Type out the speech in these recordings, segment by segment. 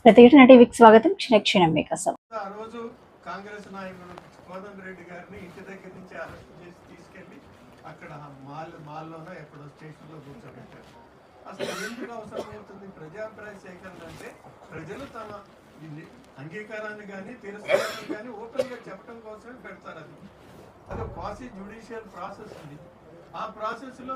ప్రతిఘటన టీవీకి స్వాగతం. క్షణక్షణం మీకోసం. ఆ రోజు కాంగ్రెస్ నాయకుడు కోదండ రెడ్డి గారిని ఇంటి దగ్గర నుంచి అరెస్ట్ చేసి తీసుకెళ్లి అక్కడ మాల్లోనో ఎక్కడో స్టేషన్లో కూర్చోబెట్టారు. అసలు ఎందుకు అవసరం అవుతుంది ప్రజాభిప్రాయ సేకరణ అంటే? ప్రజలు తమ అంగీకారాన్ని కానీ తిరస్కారాన్ని కానీ ఓపెన్గా చెప్పడం కోసమే పెడతారు. అది క్వాసీ జ్యుడిషియల్ ప్రాసెస్ ఉంది. ఆ ప్రాసెస్ లో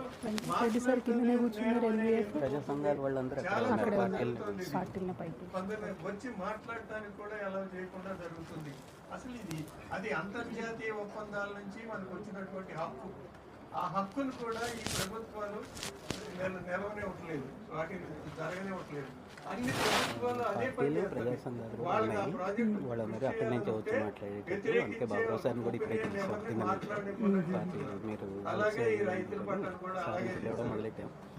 వచ్చి మాట్లాడటానికి కూడా ఎలా చేయకుండా జరుగుతుంది. అసలు అది అంతర్జాతీయ ఒప్పందాల నుంచి మనకు వచ్చినటువంటి హక్కు. ఆ హక్కును కూడా ఈ ప్రభుత్వాలు నెరవనివ్వట్లేదు, వాటిని జరగనివ్వట్లేదు. అన్ని ప్రభుత్వాలు అదే పని వాళ్ళకి ఆ ప్రాజెక్టు అలాగే ఈ రైతుల పట్ల కూడా అలాగే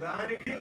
దానికి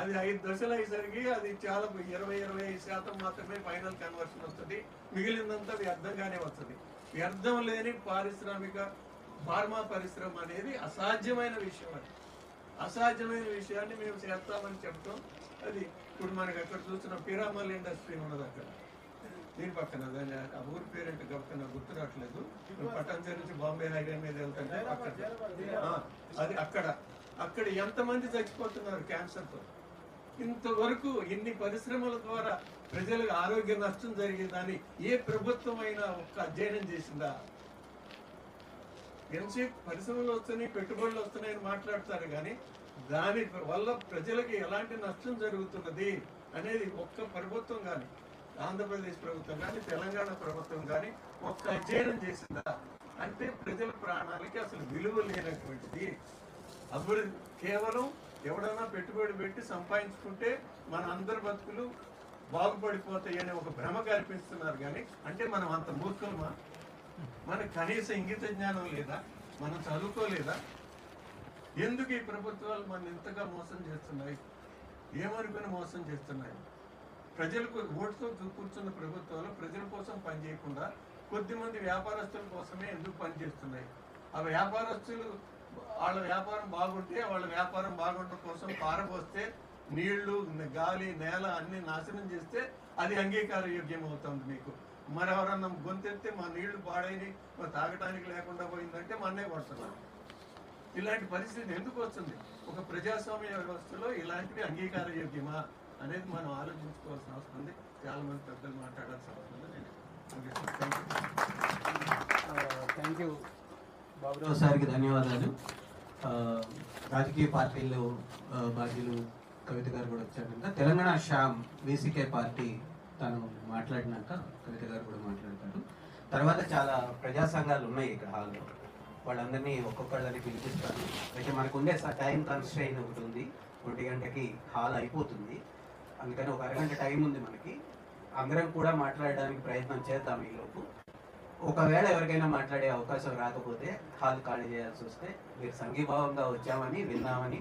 అది 5 దశలు అయ్యేసరికి అది చాలా 20-25% మాత్రమే ఫైనల్ కన్వర్షన్ వస్తుంది. మిగిలినంతా వ్యర్థంగానే వస్తుంది. వ్యర్థం లేని ఫార్మా పరిశ్రమ అనేది అసాధ్యమైన విషయం. అది అసాధ్యమైన విషయాన్ని మేము చేస్తామని చెప్తాం. అది ఇప్పుడు మనకి అక్కడ చూస్తున్న పిరామల్ ఇండస్ట్రీ ఉన్నది అక్కడ, దీని పక్కన దాని ఆ ఊరి పేరెంట్ గొప్ప గుర్తు రావట్లేదు. పటాన్చెరు నుంచి బాంబే హైవే మీద వెళ్తుంటే పక్కన అది అక్కడ ఎంతమంది చచ్చిపోతున్నారు క్యాన్సర్తో. ఇంతవరకు ఇన్ని పరిశ్రమల ద్వారా ప్రజలకు ఆరోగ్య నష్టం జరిగేదాన్ని ఏ ప్రభుత్వం అయినా ఒక్క అధ్యయనం చేసిందా? ఎంతసేపు పరిశ్రమలు వస్తున్నాయి, పెట్టుబడులు వస్తున్నాయని మాట్లాడతారు, కానీ దాని వల్ల ప్రజలకి ఎలాంటి నష్టం జరుగుతున్నది అనేది ఒక్క ప్రభుత్వం కానీ, ఆంధ్రప్రదేశ్ ప్రభుత్వం కానీ, తెలంగాణ ప్రభుత్వం కానీ ఒక్క అధ్యయనం చేసిందా? అంటే ప్రజల ప్రాణాలకి అసలు విలువ లేనటువంటిది. అభివృద్ధి కేవలం ఎవడన్నా పెట్టుబడి పెట్టి సంపాదించుకుంటే మన అందరి బతుకులు బాగుపడిపోతాయి అనే ఒక భ్రమ కల్పిస్తున్నారు. కానీ అంటే మనం అంత మూర్ఖమా? మనకు కనీస ఇంగిత జ్ఞానం లేదా? మనం చదువుకోలేదా? ఎందుకు ఈ ప్రభుత్వాలు మన ఇంతగా మోసం చేస్తున్నాయి? ఏమనుకుని మోసం చేస్తున్నాయి? ప్రజలకు ఓటుతో కూర్చున్న ప్రభుత్వాలు ప్రజల కోసం పనిచేయకుండా కొద్దిమంది వ్యాపారస్తుల కోసమే ఎందుకు పనిచేస్తున్నాయి? ఆ వ్యాపారస్తులు వాళ్ళ వ్యాపారం బాగుంటే వాళ్ళ వ్యాపారం బాగుండటం కోసం పారపోస్తే నీళ్లు, గాలి, నేల అన్ని నాశనం చేస్తే అది అంగీకార యోగ్యం అవుతుంది మీకు. మరెవరన్నా గొంతెత్తే మా నీళ్లు పాడైనవి, మా తాగటానికి లేకుండా పోయిందంటే మన్నే కొడుతున్నారు. ఇలాంటి పరిస్థితి ఎందుకు వస్తుంది? ఒక ప్రజాస్వామ్య వ్యవస్థలో ఇలాంటివి అంగీకార యోగ్యమా అనేది మనం ఆలోచించుకోవాల్సిన అవసరం ఉంది. చాలా మంది పెద్దలు మాట్లాడాల్సిన అవసరం ఉంది. థ్యాంక్ యూ బాబురావు సార్కి ధన్యవాదాలు. రాజకీయ పార్టీలు బాధ్యులు కవిత గారు కూడా వచ్చారంట. తెలంగాణ శ్యామ్ వీసీకే పార్టీ తను మాట్లాడినాక కవిత గారు కూడా మాట్లాడతారు. తర్వాత చాలా ప్రజా సంఘాలు ఉన్నాయి ఇక్కడ హాల్లో, వాళ్ళందరినీ ఒక్కొక్కళ్ళని పిలిపిస్తాను. అయితే మనకు ఉండే టైం కన్స్ట్రెయిన్ ఒకటి ఉంది, 1 గంటకి హాల్ అయిపోతుంది. అందుకని ఒక అరగంట టైం ఉంది మనకి. అందరం కూడా మాట్లాడడానికి ప్రయత్నం చేద్దాం ఈలోపు. ఒకవేళ ఎవరికైనా మాట్లాడే అవకాశం రాకపోతే హాల్ ఖాళీ చేయాల్సి వస్తే మీరు సంఘీభావంగా వచ్చామని, విన్నామని,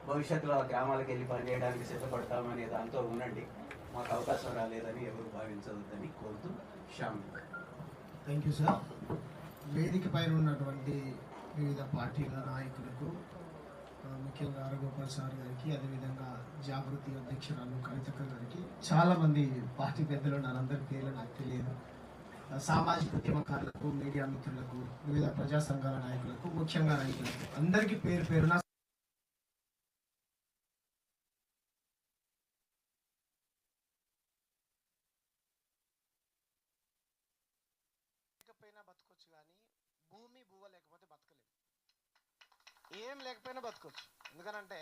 భవిష్యత్తులో ఆ గ్రామాలకు వెళ్ళి పనిచేయడానికి సిద్ధపడతామనే దాంతో ఉండండి. మాకు అవకాశం రాలేదని ఎవరు భావించవద్దని కోరుతూ శ్యామ్. Thank you sir. వేదిక పైన ఉన్నటువంటి వివిధ పార్టీల నాయకులకు, ముఖ్యంగా ఆరగోపాల్ సార్ గారికి, అదేవిధంగా జాగృతి అధ్యక్షురాలు కవితక్క గారికి, చాలామంది పార్టీ పెద్దలు అందరి పేర్లు నాకు తెలియదు, సామాజిక ఉద్యమకారులకు, మీడియా మిత్రులకు, వివిధ ప్రజా సంఘాల నాయకులకు, ముఖ్యంగా రైతులకు అందరికీ పేరు పేరున బతకొచ్చు, కానీ భూమి భూవ లేకపోతే బతకలేము. ఏం లేకపోయినా బతకొచ్చు. ఎందుకనంటే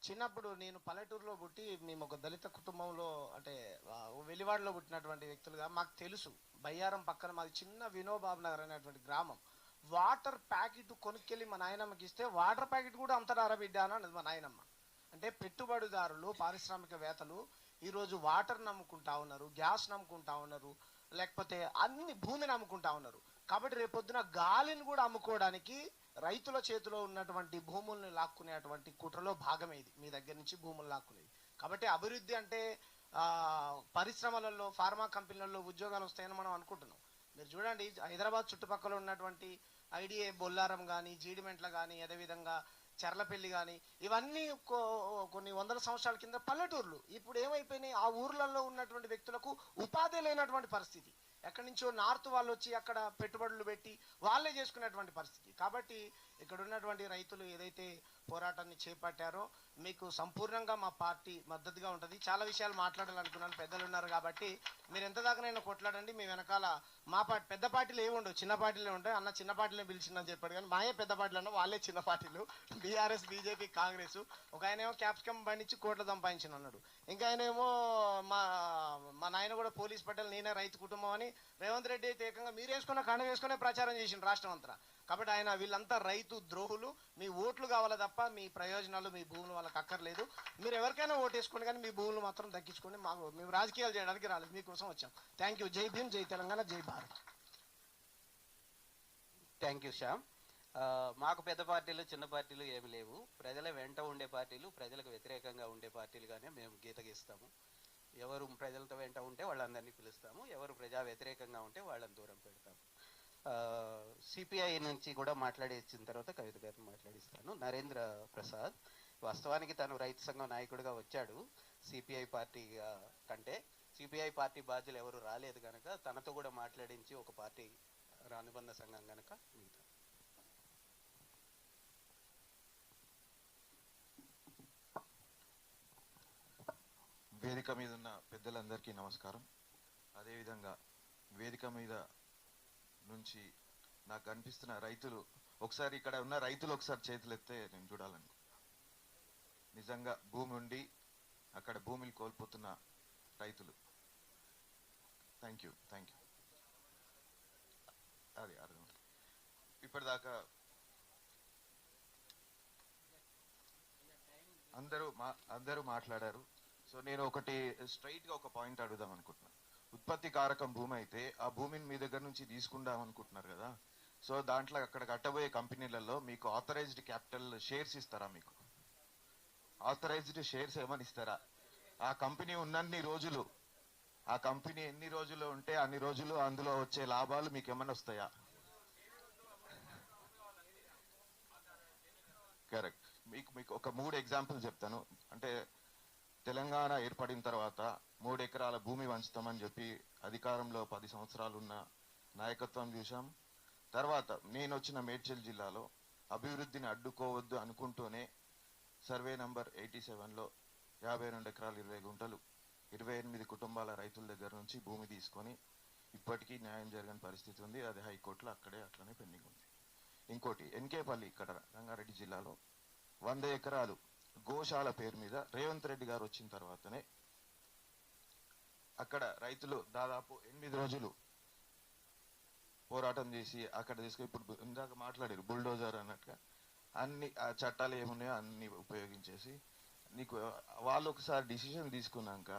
చిన్నప్పుడు నేను పల్లెటూరులో పుట్టి, మేము ఒక దళిత కుటుంబంలో, అంటే వెలివాడలో పుట్టినటువంటి వ్యక్తులుగా మాకు తెలుసు. బయ్యారం పక్కన మాది చిన్న వినోబాబు నగర్ అనేటువంటి గ్రామం. వాటర్ ప్యాకెట్ కొనుక్కెళ్ళి మా నాయనమ్మకి ఇస్తే వాటర్ ప్యాకెట్ కూడా అమ్ముతారా బిడ్డ అన్నది మా నాయనమ్మ. అంటే పెట్టుబడిదారులు, పారిశ్రామికవేత్తలు ఈరోజు వాటర్ నమ్ముకుంటా ఉన్నారు, గ్యాస్ నమ్ముకుంటా ఉన్నారు, లేకపోతే అన్ని భూమిని అమ్ముకుంటా ఉన్నారు. కాబట్టి రేపొద్దున గాలిని కూడా అమ్ముకోవడానికి రైతుల చేతిలో ఉన్నటువంటి భూముల్ని లాక్కునేటువంటి కుట్రలో భాగమే ఇది, మీ దగ్గర నుంచి భూములు లాక్కునేది. కాబట్టి అభివృద్ధి అంటే పరిశ్రమలలో, ఫార్మా కంపెనీలలో ఉద్యోగాలు వస్తాయని మనం అనుకుంటున్నాం. మీరు చూడండి, హైదరాబాద్ చుట్టుపక్కల ఉన్నటువంటి ఐడిఏ బొల్లారం కానీ, జీడిమెంట్ల కానీ, అదేవిధంగా చర్లపల్లి కానీ, ఇవన్నీ కొన్ని వందల సంవత్సరాల కింద పల్లెటూర్లు. ఇప్పుడు ఏమైపోయినాయి, ఆ ఊర్లలో ఉన్నటువంటి వ్యక్తులకు ఉపాధి లేనటువంటి పరిస్థితి. ఎక్కడి నుంచో నార్త్ వాళ్ళు వచ్చి అక్కడ పెట్టుబడులు పెట్టి వాళ్ళే చేసుకునేటువంటి పరిస్థితి. కాబట్టి ఇక్కడ ఉన్నటువంటి రైతులు ఏదైతే పోరాటాన్ని చేపట్టారో మీకు సంపూర్ణంగా మా పార్టీ మద్దతుగా ఉంటుంది. చాలా విషయాలు మాట్లాడాలనుకున్నాను, పెద్దలు ఉన్నారు కాబట్టి మీరు ఎంత దాకానైనా కొట్లాడండి. మీ వెనకాల మా పార్టీ, పెద్ద పార్టీలు ఏమి ఉండవు, చిన్న పార్టీలే ఉంటాయి. అన్న చిన్న పార్టీలే పిలిచిందని చెప్పాడు, కానీ మాయే పెద్ద పార్టీలు అన్న, వాళ్ళే చిన్న పార్టీలు. BRS, BJP, Congress. ఒక ఆయనేమో క్యాప్సికమ్ బండించి కోట్ల సంపాదించిన అన్నాడు, ఇంకా ఆయనేమో మా నాయన కూడా పోలీస్ పట్టాలి, నేనే రైతు కుటుంబం అని. రేవంత్ రెడ్డి అయితే ఏకంగా మీరు వేసుకున్న కండ వేసుకునే ప్రచారం చేసిండు రాష్ట్రం అంతా. కాబట్టి ఆయన వీళ్ళంతా రైతు ద్రోహులు. మీ ఓట్లు కావాలా తప్ప మీ ప్రయోజనాలు, మీ భూములు వాళ్ళకి అక్కర్లేదు. మీరు ఎవరికైనా ఓటు వేసుకోండి, కానీ మీ భూములు మాత్రం దక్కించుకోండి. మేము రాజకీయాలు చేయడానికి రాలేదు, మీకోసం వచ్చాం. Thank you. జై భీమ్, జై తెలంగాణ, జై భారత్. Thank you Shyam. మాకు పెద్ద పార్టీలు, చిన్న పార్టీలు ఏమి లేవు. ప్రజల వెంట ఉండే పార్టీలు, ప్రజలకు వ్యతిరేకంగా ఉండే పార్టీలుగానే మేము గీత గీస్తాము. ఎవరు ప్రజలతో వెంట ఉంటే వాళ్ళందరినీ పిలుస్తాము, ఎవరు ప్రజా వ్యతిరేకంగా ఉంటే వాళ్ళని దూరం పెడతాము. సిపిఐ నుంచి కూడా మాట్లాడేసిన తర్వాత కవిత గారిని మాట్లాడిస్తాను. నరేంద్ర ప్రసాద్ వాస్తవానికి తను రైతు సంఘం నాయకుడిగా వచ్చాడు, సిపిఐ పార్టీ కంటే. సిపిఐ పార్టీ బాధ్యులు ఎవరు రాలేదు కనుక తనతో కూడా మాట్లాడించి ఒక పార్టీ అనుబంధ సంఘం కనుక మిగతా. వేదిక మీద ఉన్న పెద్దలందరికీ నమస్కారం. అదేవిధంగా వేదిక మీద నుంచి నాకు కనిపిస్తున్న రైతులు, ఒకసారి ఇక్కడ ఉన్న రైతులు ఒకసారి చేతులు ఎత్తే నేను చూడాలనుకుంటున్నాను. నిజంగా భూమి ఉండి అక్కడ భూమిని కోల్పోతున్న రైతులు. Thank you. అది అర్థం. ఇప్పటిదాకా అందరూ మాట్లాడారు. సో నేను ఒకటి స్ట్రైట్గా ఒక పాయింట్ అడుగుదాం అనుకుంటున్నాను. ఉత్పత్తి కారకం భూమి అయితే ఆ భూమిని మీ దగ్గర నుంచి తీసుకుందాం అనుకుంటున్నారు కదా. సో దాంట్లో అక్కడ కట్టబోయే కంపెనీలలో మీకు ఆథరైజ్డ్ క్యాపిటల్ షేర్స్ ఇస్తారా? మీకు ఆథరైజ్డ్ షేర్స్ ఏమని ఇస్తారా? ఆ కంపెనీ ఉన్నన్ని రోజులు, ఆ కంపెనీ ఎన్ని రోజులు ఉంటే అన్ని రోజులు అందులో వచ్చే లాభాలు మీకు ఏమైనా వస్తాయా? కరెక్ట్. మీకు ఒక 3 ఎగ్జాంపుల్ చెప్తాను. అంటే తెలంగాణ ఏర్పడిన తర్వాత 3 ఎకరాల భూమి వంచుతామని చెప్పి అధికారంలో 10 సంవత్సరాలు ఉన్న నాయకత్వం చూసాం. తర్వాత నేను వచ్చిన మేడ్చల్ జిల్లాలో అభివృద్ధిని అడ్డుకోవద్దు అనుకుంటూనే సర్వే నంబర్ 87లో 52 ఎకరాలు 20 గుంటలు 28 కుటుంబాల రైతుల దగ్గర నుంచి భూమి తీసుకొని ఇప్పటికీ న్యాయం జరగని పరిస్థితి ఉంది. అది హైకోర్టులో అట్లనే పెండింగ్ ఉంది. ఇంకోటి ఎన్కేపల్లి, ఇక్కడ రంగారెడ్డి జిల్లాలో 100 ఎకరాలు గోశాల పేరు మీద రేవంత్ రెడ్డి గారు వచ్చిన తర్వాతనే అక్కడ రైతులు దాదాపు 8 రోజులు పోరాటం చేసి అక్కడ తీసుకు, ఇప్పుడు ఇందాక మాట్లాడారు బుల్డోజర్ అన్నట్టుగా, అన్ని ఆ చట్టాలు ఏమున్నాయో అన్ని ఉపయోగించేసి నీకు వాళ్ళు ఒకసారి డిసిషన్ తీసుకున్నాక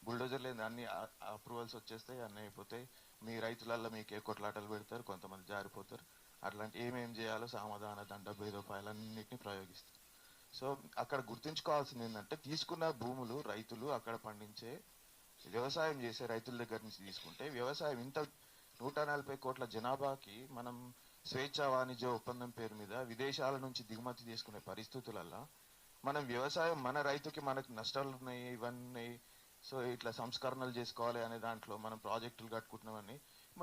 బుల్డోజర్ లేదు అన్ని అప్రూవల్స్ వచ్చేస్తాయి, అన్నీ అయిపోతాయి. మీ రైతులల్లో మీకే కొట్లాటలు పెడతారు, కొంతమంది జారిపోతారు. అట్లాంటి ఏమేం చేయాలో సామధాన దండ భేదోపాయాలన్నింటినీ ప్రయోగిస్తారు. సో అక్కడ గుర్తుంచుకోవాల్సింది ఏంటంటే, తీసుకున్న భూములు రైతులు అక్కడ పండించే వ్యవసాయం చేసే రైతుల దగ్గర నుంచి తీసుకుంటే, వ్యవసాయం ఇంత 140 కోట్ల జనాభాకి మనం స్వేచ్ఛా వాణిజ్య ఒప్పందం పేరు మీద విదేశాల నుంచి దిగుమతి చేసుకునే పరిస్థితులల్లో మనం వ్యవసాయం మన రైతుకి మనకు నష్టాలు ఉన్నాయి, ఇవన్నీ సో ఇట్లా సంస్కరణలు చేసుకోవాలి అనే దాంట్లో మనం ప్రాజెక్టులు కట్టుకుంటున్నామని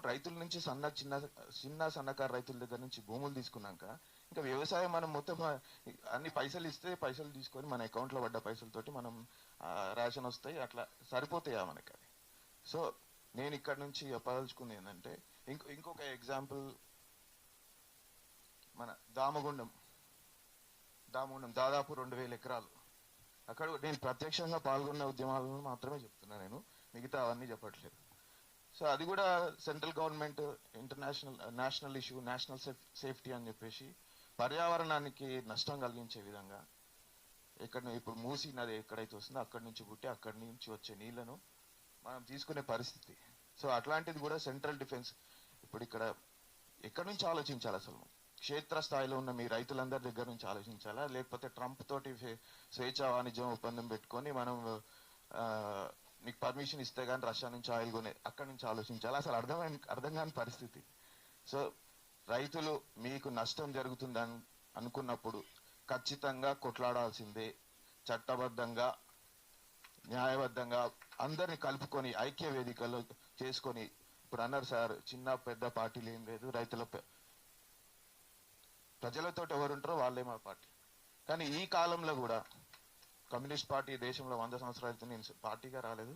రైతుల నుంచి సన్నకారు రైతుల దగ్గర నుంచి భూములు తీసుకున్నాక ఇంకా వ్యవసాయం మనం మొత్తం అన్ని పైసలు ఇస్తే పైసలు తీసుకొని మన అకౌంట్లో పడ్డ పైసలతోటి మనం రేషన్ వస్తాయి, అట్లా సరిపోతాయా మనకి అది. సో నేను ఇక్కడ నుంచి చెప్పదలుచుకుంది ఏంటంటే, ఇంకొక ఎగ్జాంపుల్ మన దామగుండం దాదాపు 2000 ఎకరాలు. అక్కడ నేను ప్రత్యక్షంగా పాల్గొన్న ఉద్యమాలను మాత్రమే చెప్తున్నా, నేను మిగతా అవన్నీ చెప్పట్లేదు. సో అది కూడా central government national issue, national safety అని చెప్పేసి పర్యావరణానికి నష్టం కలిగించే విధంగా ఇప్పుడు మూసీ నది ఎక్కడైతే వస్తుందో అక్కడి నుంచి పుట్టి అక్కడి నుంచి వచ్చే నీళ్లను మనం తీసుకునే పరిస్థితి. సో అట్లాంటిది కూడా సెంట్రల్ డిఫెన్స్ ఇప్పుడు ఇక్కడ ఎక్కడి నుంచి ఆలోచించాలి, అసలు క్షేత్రస్థాయిలో ఉన్న మీ రైతులందరి దగ్గర నుంచి ఆలోచించాలా, లేకపోతే ట్రంప్ తోటి స్వేచ్ఛా వాణిజ్యం ఒప్పందం పెట్టుకొని మనం నీకు పర్మిషన్ ఇస్తే కానీ రష్యా నుంచి ఆయిల్ కొనే అక్కడి నుంచి ఆలోచించాలి, అసలు అర్థం కాని పరిస్థితి. సో రైతులు మీకు నష్టం జరుగుతుందని అనుకున్నప్పుడు ఖచ్చితంగా కొట్లాడాల్సిందే, చట్టబద్ధంగా న్యాయబద్ధంగా అందరిని కలుపుకొని ఐక్య వేదికలో చేసుకొని. ఇప్పుడు అన్నారు సార్, చిన్న పెద్ద పార్టీలు ఏం లేదు, ప్రజలతో ఎవరుంటారో వాళ్ళే మా పార్టీ. కానీ ఈ కాలంలో కూడా కమ్యూనిస్ట్ పార్టీ దేశంలో 100 సంవత్సరాలతో నేను పార్టీగా రాలేదు,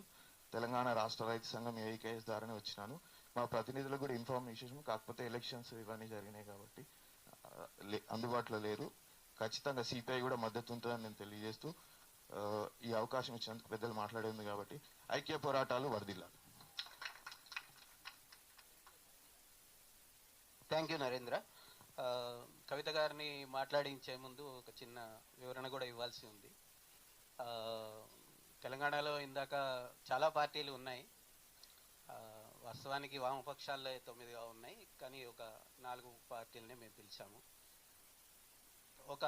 తెలంగాణ రాష్ట్ర రైతు సంఘం ఏఐకేఎస్ ద్వారానే వచ్చినాను. మా ప్రతినిధులకు కూడా ఇన్ఫర్మేషన్, కాకపోతే ఎలక్షన్స్ ఇవన్నీ జరిగినాయి కాబట్టి అందుబాటులో లేరు. ఖచ్చితంగా సిపిఐ కూడా మద్దతు ఉంటుందని నేను తెలియజేస్తూ ఈ అవకాశం ఇచ్చినందుకు పెద్దలు మాట్లాడేది కాబట్టి ఐక్య పోరాటాలు వర్ధిల్లాలి. Thank you Narendra. కవిత గారిని మాట్లాడించే ముందు ఒక చిన్న వివరణ కూడా ఇవ్వాల్సి ఉంది. తెలంగాణలో ఇందాక చాలా పార్టీలు ఉన్నాయి, వాస్తవానికి వామపక్షాల్లో 9గా ఉన్నాయి, కానీ ఒక 4 పార్టీలని మేము పిలిచాము. ఒక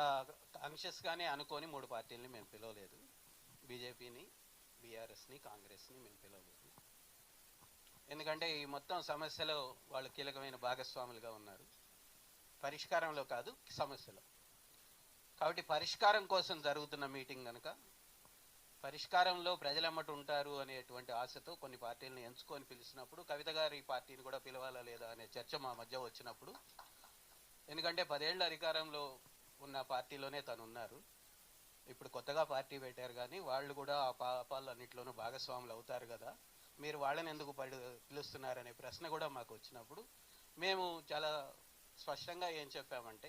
కాన్షియస్గానే అనుకొని 3 పార్టీలని మేము పిలవలేదు, బీజేపీని, బీఆర్ఎస్ని, కాంగ్రెస్ని మేము పిలవలేదు. ఎందుకంటే ఈ మొత్తం సమస్యలో వాళ్ళు కీలకమైన భాగస్వాములుగా ఉన్నారు, పరిష్కారంలో కాదు సమస్యలో. కాబట్టి పరిష్కారం కోసం జరుగుతున్న మీటింగ్ కనుక పరిష్కారంలో ప్రజలెమ్మట ఉంటారు అనేటువంటి ఆశతో కొన్ని పార్టీలను ఎంచుకొని పిలిచినప్పుడు కవిత గారి పార్టీని కూడా పిలవాలా లేదా అనే చర్చ మా మధ్య వచ్చినప్పుడు, ఎందుకంటే 10 ఏళ్ళ అధికారంలో ఉన్న పార్టీలోనే తను ఉన్నారు, ఇప్పుడు కొత్తగా పార్టీ పెట్టారు, కానీ వాళ్ళు కూడా ఆ పాపాలు అన్నింటిలోనూ భాగస్వాములు అవుతారు కదా, మీరు వాళ్ళని ఎందుకు పిలుస్తున్నారనే ప్రశ్న కూడా మాకు వచ్చినప్పుడు మేము చాలా స్పష్టంగా ఏం చెప్పామంటే,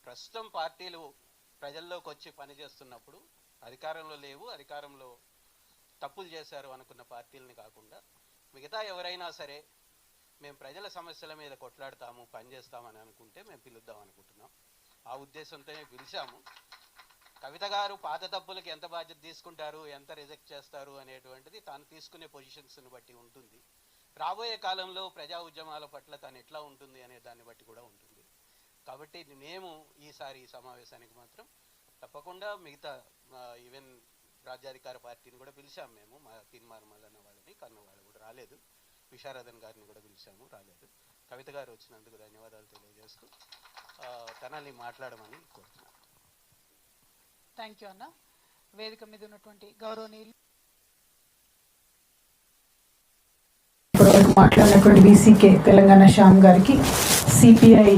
ప్రస్తుతం పార్టీలు ప్రజల్లోకి వచ్చి పనిచేస్తున్నప్పుడు అధికారంలో లేవు, అధికారంలో తప్పులు చేశారు అనుకున్న పార్టీలని కాకుండా మిగతా ఎవరైనా సరే మేము ప్రజల సమస్యల మీద కొట్లాడతాము, పనిచేస్తామని అనుకుంటే మేము పిలుద్దాం అనుకుంటున్నాం. ఆ ఉద్దేశంతోనే పిలిచాము. కవిత గారు పాత తప్పులకి ఎంత బాధ్యత తీసుకుంటారు, ఎంత రిజెక్ట్ చేస్తారు అనేటువంటిది తాను తీసుకునే పొజిషన్స్ని బట్టి ఉంటుంది. రాబోయే కాలంలో ప్రజా ఉద్యమాల పట్ల తాను ఎట్లా ఉంటుంది అనే దాన్ని బట్టి కూడా ఉంటుంది. కాబట్టి మేము ఈసారి ఈ సమావేశానికి మాత్రం తప్పకుండా మిగతా ఈవెన్ రాజ్యాధికార పార్టీని కూడా పిలిచాము మేము, మా తీర్మార్మల్ అన్న వాళ్ళని, కన్న వాళ్ళు కూడా రాలేదు, విశారదన్ గారిని కూడా పిలిచాము, రాలేదు. కవిత గారు వచ్చినందుకు ధన్యవాదాలు తెలియజేస్తూ తనని మాట్లాడమని కోరుతున్నాను. థ్యాంక్ యూ అన్న. వేదిక మీద ఉన్నటువంటి గౌరవనీయులు మాట్లాడినటువంటి బీసీకే తెలంగాణ శ్యామ్ గారికి, సిపిఐ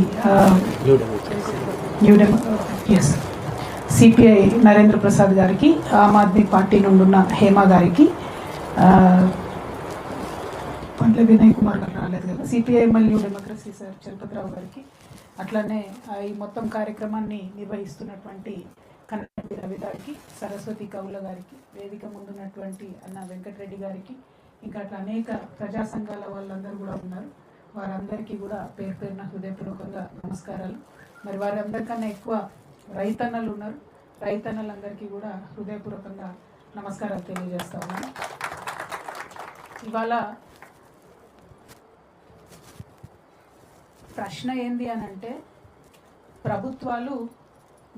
సిపిఐ నరేంద్ర ప్రసాద్ గారికి, ఆమ్ ఆద్మీ పార్టీ నుండి ఉన్న హేమా గారికి, పండ్ల వినయ్ కుమార్ గారు రాలేదు కదా, CPI new democracy sir Chalapathi Rao గారికి, అట్లనే ఈ మొత్తం కార్యక్రమాన్ని నిర్వహిస్తున్నటువంటి కన్నడి రవి గారికి, సరస్వతి కౌల గారికి, వేదిక ముందున్నటువంటి అన్న వెంకటరెడ్డి గారికి, ఇంకా అట్లా అనేక ప్రజా సంఘాల వాళ్ళందరూ కూడా ఉన్నారు. వారందరికీ కూడా పేరు పేరున హృదయపూర్వకంగా నమస్కారాలు. మరి వారందరికన్నా ఎక్కువ రైతన్నలు ఉన్నారు. రైతన్నలందరికీ కూడా హృదయపూర్వకంగా నమస్కారాలు తెలియజేస్తా ఉన్నాను. ఇవాళ ప్రశ్న ఏంది అని అంటే, ప్రభుత్వాలు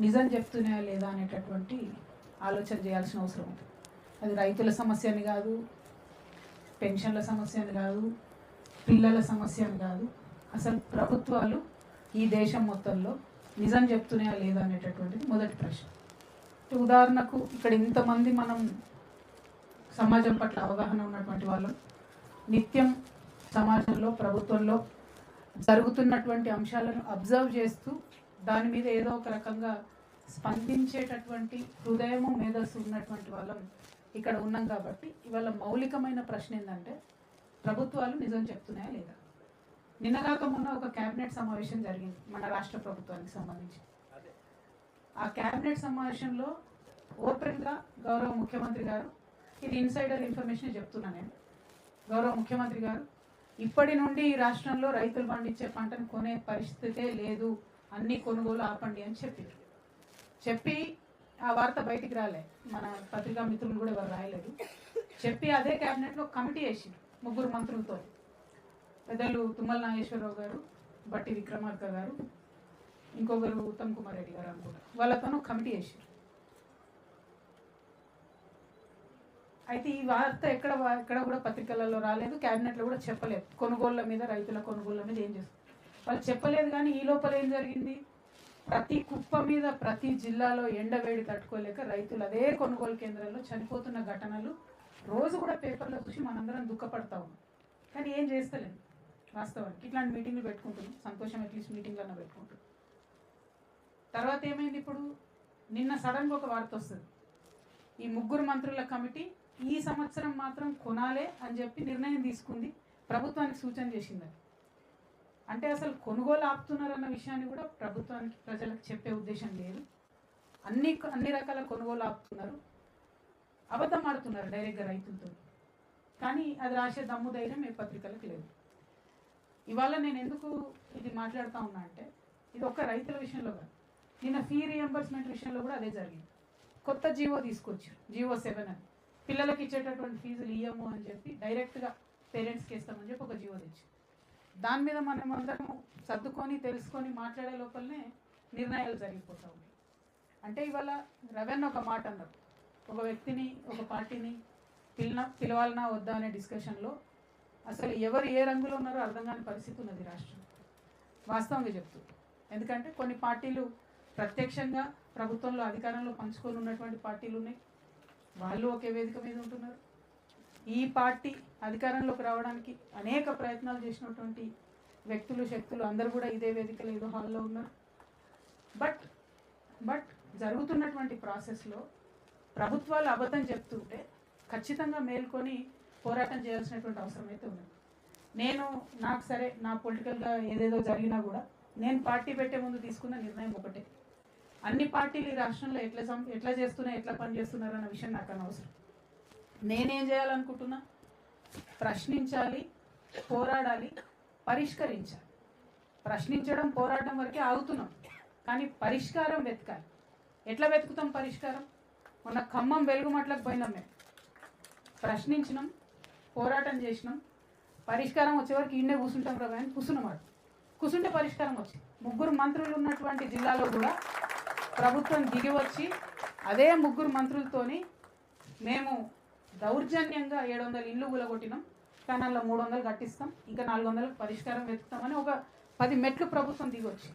నిజం చెప్తున్నాయా లేదా అనేటటువంటి ఆలోచన చేయాల్సిన అవసరం ఉంది. అది రైతుల సమస్య అని కాదు, పెన్షన్ల సమస్య అని కాదు, పిల్లల సమస్య అని కాదు. అసలు ప్రభుత్వాలు ఈ దేశం మొత్తంలో నిజం చెప్తున్నాయా లేదా అనేటటువంటిది మొదటి ప్రశ్న. ఉదాహరణకు ఇక్కడ ఇంతమంది మనం సమాజం పట్ల అవగాహన ఉన్నటువంటి వాళ్ళం, నిత్యం సమాజంలో ప్రభుత్వంలో జరుగుతున్నటువంటి అంశాలను అబ్జర్వ్ చేస్తూ దాని మీద ఏదో ఒక రకంగా స్పందించేటటువంటి హృదయము మేధస్సు ఉన్నటువంటి వాళ్ళం ఇక్కడ ఉన్నాం. కాబట్టి ఇవాళ మౌలికమైన ప్రశ్న ఏంటంటే, ప్రభుత్వాలు నిజం చెప్తున్నాయా లేదా. నిన్నగాక మొన్న ఒక క్యాబినెట్ సమావేశం జరిగింది మన రాష్ట్ర ప్రభుత్వానికి సంబంధించి. ఆ క్యాబినెట్ సమావేశంలో ఓపెన్గా గౌరవ ముఖ్యమంత్రి గారు, ఇది ఇన్సైడర్ ఇన్ఫర్మేషన్ చెప్తున్నాను నేను, గౌరవ ముఖ్యమంత్రి గారు ఇప్పటి నుండి ఈ రాష్ట్రంలో రైతులు పండించే పంటను కొనే పరిస్థితే లేదు, అన్ని కొనుగోలు ఆపండి అని చెప్పి ఆ వార్త బయటికి రాలే, మన పత్రికా మిత్రులు కూడా ఎవరు రాయలేదు. చెప్పి అదే క్యాబినెట్లో కమిటీ వేసి 3 మంత్రులతో, పెద్దలు తుమ్మల నాగేశ్వరరావు గారు, బట్టి విక్రమార్క గారు, ఇంకొకరు ఉత్తమ్ కుమార్ రెడ్డి గారు అనుకుంటా, వాళ్ళతోనూ కమిటీ వేసి. అయితే ఈ వార్త ఎక్కడ కూడా పత్రికలలో రాలేదు, క్యాబినెట్లో కూడా చెప్పలేదు. కొనుగోళ్ల మీద, రైతుల కొనుగోళ్ల మీద ఏం చేస్తారు వాళ్ళు చెప్పలేదు. కానీ ఈ లోపల ఏం జరిగింది, ప్రతి కుప్ప మీద ప్రతి జిల్లాలో ఎండవేడి తట్టుకోలేక రైతులు అదే కొనుగోలు కేంద్రాల్లో చనిపోతున్న ఘటనలు రోజు కూడా పేపర్లో చూసి మనందరం దుఃఖపడతా ఉన్నాం. కానీ ఏం చేస్తలేదు వాస్తవానికి. ఇట్లాంటి మీటింగ్లు పెట్టుకుంటున్నాం, సంతోషం, అట్లీస్ట్ మీటింగ్లన్నా పెట్టుకుంటున్నాం. తర్వాత ఏమైంది, ఇప్పుడు నిన్న సడన్గా ఒక వార్త వస్తుంది, ఈ 3 మంత్రుల కమిటీ ఈ సంవత్సరం మాత్రం కొనాలే అని చెప్పి నిర్ణయం తీసుకుంది, ప్రభుత్వానికి సూచన చేసింది. అంటే అసలు కొనుగోలు ఆపుతున్నారన్న విషయాన్ని కూడా ప్రభుత్వానికి, ప్రజలకు చెప్పే ఉద్దేశం లేదు. అన్ని రకాల కొనుగోలు ఆపుతున్నారు, అబద్ధం ఆడుతున్నారు డైరెక్ట్గా రైతులతో. కానీ అది రాసే దమ్ము ధైర్యం ఏ పత్రికలకు లేదు. ఇవాళ నేను ఎందుకు ఇది మాట్లాడుతూ ఉన్నా అంటే, ఇది ఒక్క రైతుల విషయంలో కాదు, నిన్న ఫీ రియంబర్స్మెంట్ విషయంలో కూడా అదే జరిగింది. కొత్త జీవో తీసుకొచ్చారు, జీవో 7 అని, పిల్లలకి ఇచ్చేటటువంటి ఫీజులు ఇయ్యము అని చెప్పి డైరెక్ట్గా పేరెంట్స్కి ఇస్తామని చెప్పి ఒక జీవో తెచ్చి, దాని మీద మనం అందరం సర్దుకొని తెలుసుకొని మాట్లాడే లోపలనే నిర్ణయాలు జరిగిపోతూ ఉన్నాయి. అంటే ఇవాళ రవెన్ ఒక మాట అన్నారు, ఒక వ్యక్తిని, ఒక పార్టీని పిలవాలన్నా వద్దా అనే డిస్కషన్లో అసలు ఎవరు ఏ రంగులో ఉన్నారో అర్థం కాని పరిస్థితి ఉన్నది రాష్ట్రం, వాస్తవంగా చెప్తూ. ఎందుకంటే కొన్ని పార్టీలు ప్రత్యక్షంగా ప్రభుత్వంలో అధికారంలో పంచుకొని ఉన్నటువంటి పార్టీలు ఉన్నాయి, వాళ్ళు ఒకే వేదిక మీద ఉంటున్నారు. ఈ పార్టీ అధికారంలోకి రావడానికి అనేక ప్రయత్నాలు చేసినటువంటి వ్యక్తులు, శక్తులు అందరూ కూడా ఇదే వేదికలో, ఏదో హాల్లో ఉన్నారు. బట్ జరుగుతున్నటువంటి ప్రాసెస్లో ప్రభుత్వాలు అబద్ధం చెప్తుంటే ఖచ్చితంగా మేల్కొని పోరాటం చేయాల్సినటువంటి అవసరం అయితే ఉన్నది. నాకు సరే, నా పొలిటికల్గా ఏదేదో జరిగినా కూడా నేను పార్టీ పెట్టే ముందు తీసుకున్న నిర్ణయం ఒకటే, అన్ని పార్టీలు ఈ రాష్ట్రంలో ఎట్లా చేస్తున్నాయి, ఎట్లా పనిచేస్తున్నారు అన్న విషయం నాకు అనవసరం. నేనేం చేయాలనుకుంటున్నా, ప్రశ్నించాలి, పోరాడాలి, పరిష్కరించాలి. ప్రశ్నించడం, పోరాటం వరకే ఆగుతున్నాం, కానీ పరిష్కారం వెతకాలి. ఎట్లా వెతుకుతాం పరిష్కారం? మొన్న ఖమ్మం వెలుగుమట్లకు పోయినాం, మేము ప్రశ్నించినాం, పోరాటం చేసినాం, పరిష్కారం వచ్చేవరకు ఇండే కూర్చుంటాం రా అని కూర్చుంటే పరిష్కారం వచ్చింది. 3 మంత్రులు ఉన్నటువంటి జిల్లాలో కూడా ప్రభుత్వం దిగి వచ్చి అదే 3 మంత్రులతోని మేము దౌర్జన్యంగా 700 ఇళ్ళు కూలగొట్టినాం, కానీ అందులో 300 కట్టిస్తాం, ఇంకా 400లకు పరిష్కారం వెతుకుతామని ఒక 10 మెట్లు ప్రభుత్వం దిగొచ్చి.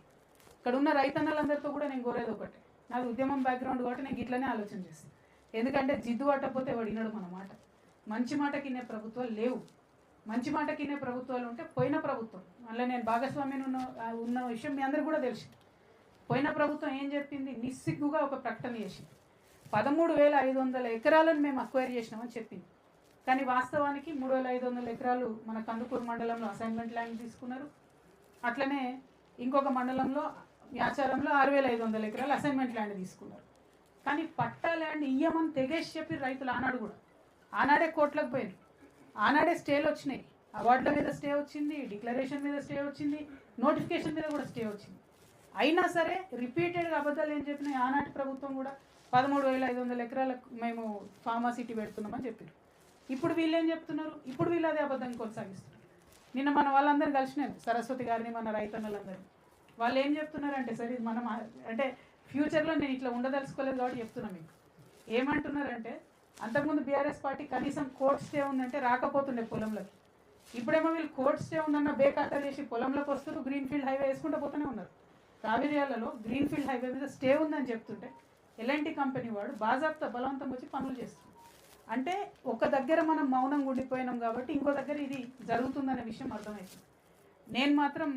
ఇక్కడ ఉన్న రైతన్నలందరితో కూడా నేను కోరేది ఒకటే, నాది ఉద్యమం బ్యాక్గ్రౌండ్ కాబట్టి నేను ఇట్లనే ఆలోచన చేస్తాను. ఎందుకంటే జిద్దు పట్టకపోతే వాడు వినడు మన మాట. మంచి మాట కిన్నే ప్రభుత్వాలు లేవు. మంచి మాట కిన్నే ప్రభుత్వాలు ఉంటే పోయిన ప్రభుత్వం, మళ్ళీ నేను భాగస్వామ్యం ఉన్న విషయం మీ అందరికీ కూడా తెలుసు. పోయిన ప్రభుత్వం ఏం చెప్పింది, నిస్సిగ్గుగా ఒక ప్రకటన చేసింది, 13,500 ఎకరాలను మేము అక్వైర్ చేసినామని చెప్పింది. కానీ వాస్తవానికి 3,500 ఎకరాలు మన కందుకూరు మండలంలో అసైన్మెంట్ ల్యాండ్ తీసుకున్నారు. అట్లనే ఇంకొక మండలంలో యాచారంలో 6,500 ఎకరాలు అసైన్మెంట్ ల్యాండ్ తీసుకున్నారు. కానీ పట్టా ల్యాండ్ ఇయ్యమని తెగేసి చెప్పి రైతులు ఆనాడే కోట్లకు పోయింది, ఆనాడే స్టేలు వచ్చినాయి, అవార్డుల మీద స్టే వచ్చింది, డిక్లరేషన్ మీద స్టే వచ్చింది, నోటిఫికేషన్ మీద కూడా స్టే వచ్చింది. అయినా సరే రిపీటెడ్గా అబద్ధాలు ఏం చెప్పినాయి ఆనాటి ప్రభుత్వం కూడా, 13,500 ఎకరాలకు మేము ఫార్మాసిటీ పెడుతున్నామని చెప్పారు. ఇప్పుడు వీళ్ళు ఏం చెప్తున్నారు? ఇప్పుడు వీళ్ళు అదే అబద్ధం కొనసాగిస్తున్నారు. నిన్న మన వాళ్ళందరూ కలిసినారు, సరస్వతి గారిని, మన రైతన్నలందరూ. వాళ్ళు ఏం చెప్తున్నారంటే, సరే మనం అంటే ఫ్యూచర్లో నేను ఇట్లా ఉండదలుచుకోలేదు కాబట్టి చెప్తున్నా మీకు. ఏమంటున్నారంటే, అంతకుముందు బీఆర్ఎస్ పార్టీ కనీసం కోర్ట్ స్టే ఉందంటే రాకపోతుండే పొలంలోకి. ఇప్పుడేమో వీళ్ళు కోర్ట్ స్టే ఉందన్న బేఖాతరు చేసి పొలంలోకి వస్తారు, గ్రీన్ఫీల్డ్ హైవే వేసుకుంటూ పోతూనే ఉన్నారు. కావేరియాలలో గ్రీన్ఫీల్డ్ హైవే మీద స్టే ఉందని చెప్తుంటే ఎల్ఎన్టీ కంపెనీ వాడు బాజాప్తా బలవంతం వచ్చి పనులు చేస్తుంది. అంటే ఒక దగ్గర మనం మౌనంగా ఉండిపోయినాం కాబట్టి ఇంకో దగ్గర ఇది జరుగుతుందనే విషయం అర్థమవుతుంది. నేను మాత్రం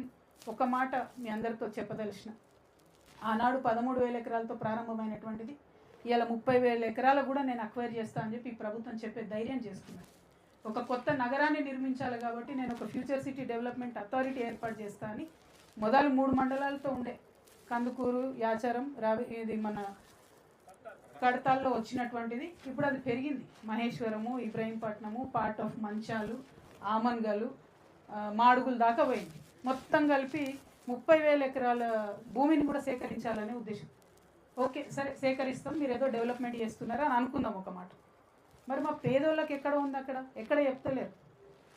ఒక మాట మీ అందరితో చెప్పదలిచిన, ఆనాడు 13,000 ఎకరాలతో ప్రారంభమైనటువంటిది ఇవాళ 30,000 ఎకరాలు కూడా నేను అక్వైర్ చేస్తా అని చెప్పి ప్రభుత్వం చెప్పే ధైర్యం చేసుకున్నాను. ఒక కొత్త నగరాన్ని నిర్మించాలి కాబట్టి నేను ఒక ఫ్యూచర్ సిటీ డెవలప్మెంట్ అథారిటీ ఏర్పాటు చేస్తా అని మొదలు 3 మండలాలతో ఉండే, కందుకూరు, యాచారం, ఇది మన కడతాల్లో వచ్చినటువంటిది ఇప్పుడు అది పెరిగింది. మహేశ్వరము, ఇబ్రహీంపట్నము, పార్ట్ ఆఫ్ మంచాలు, ఆమన్గలు, మాడుగులు దాకా పోయింది. మొత్తం కలిపి 30,000 ఎకరాల భూమిని కూడా సేకరించాలనే ఉద్దేశం. ఓకే సరే సేకరిస్తాం, మీరు ఏదో డెవలప్మెంట్ చేస్తున్నారా అని అనుకుందాం ఒక మాట. మరి మా పేదోళ్ళకి ఎక్కడ ఉంది? అక్కడ ఎక్కడ చెప్తలేరు.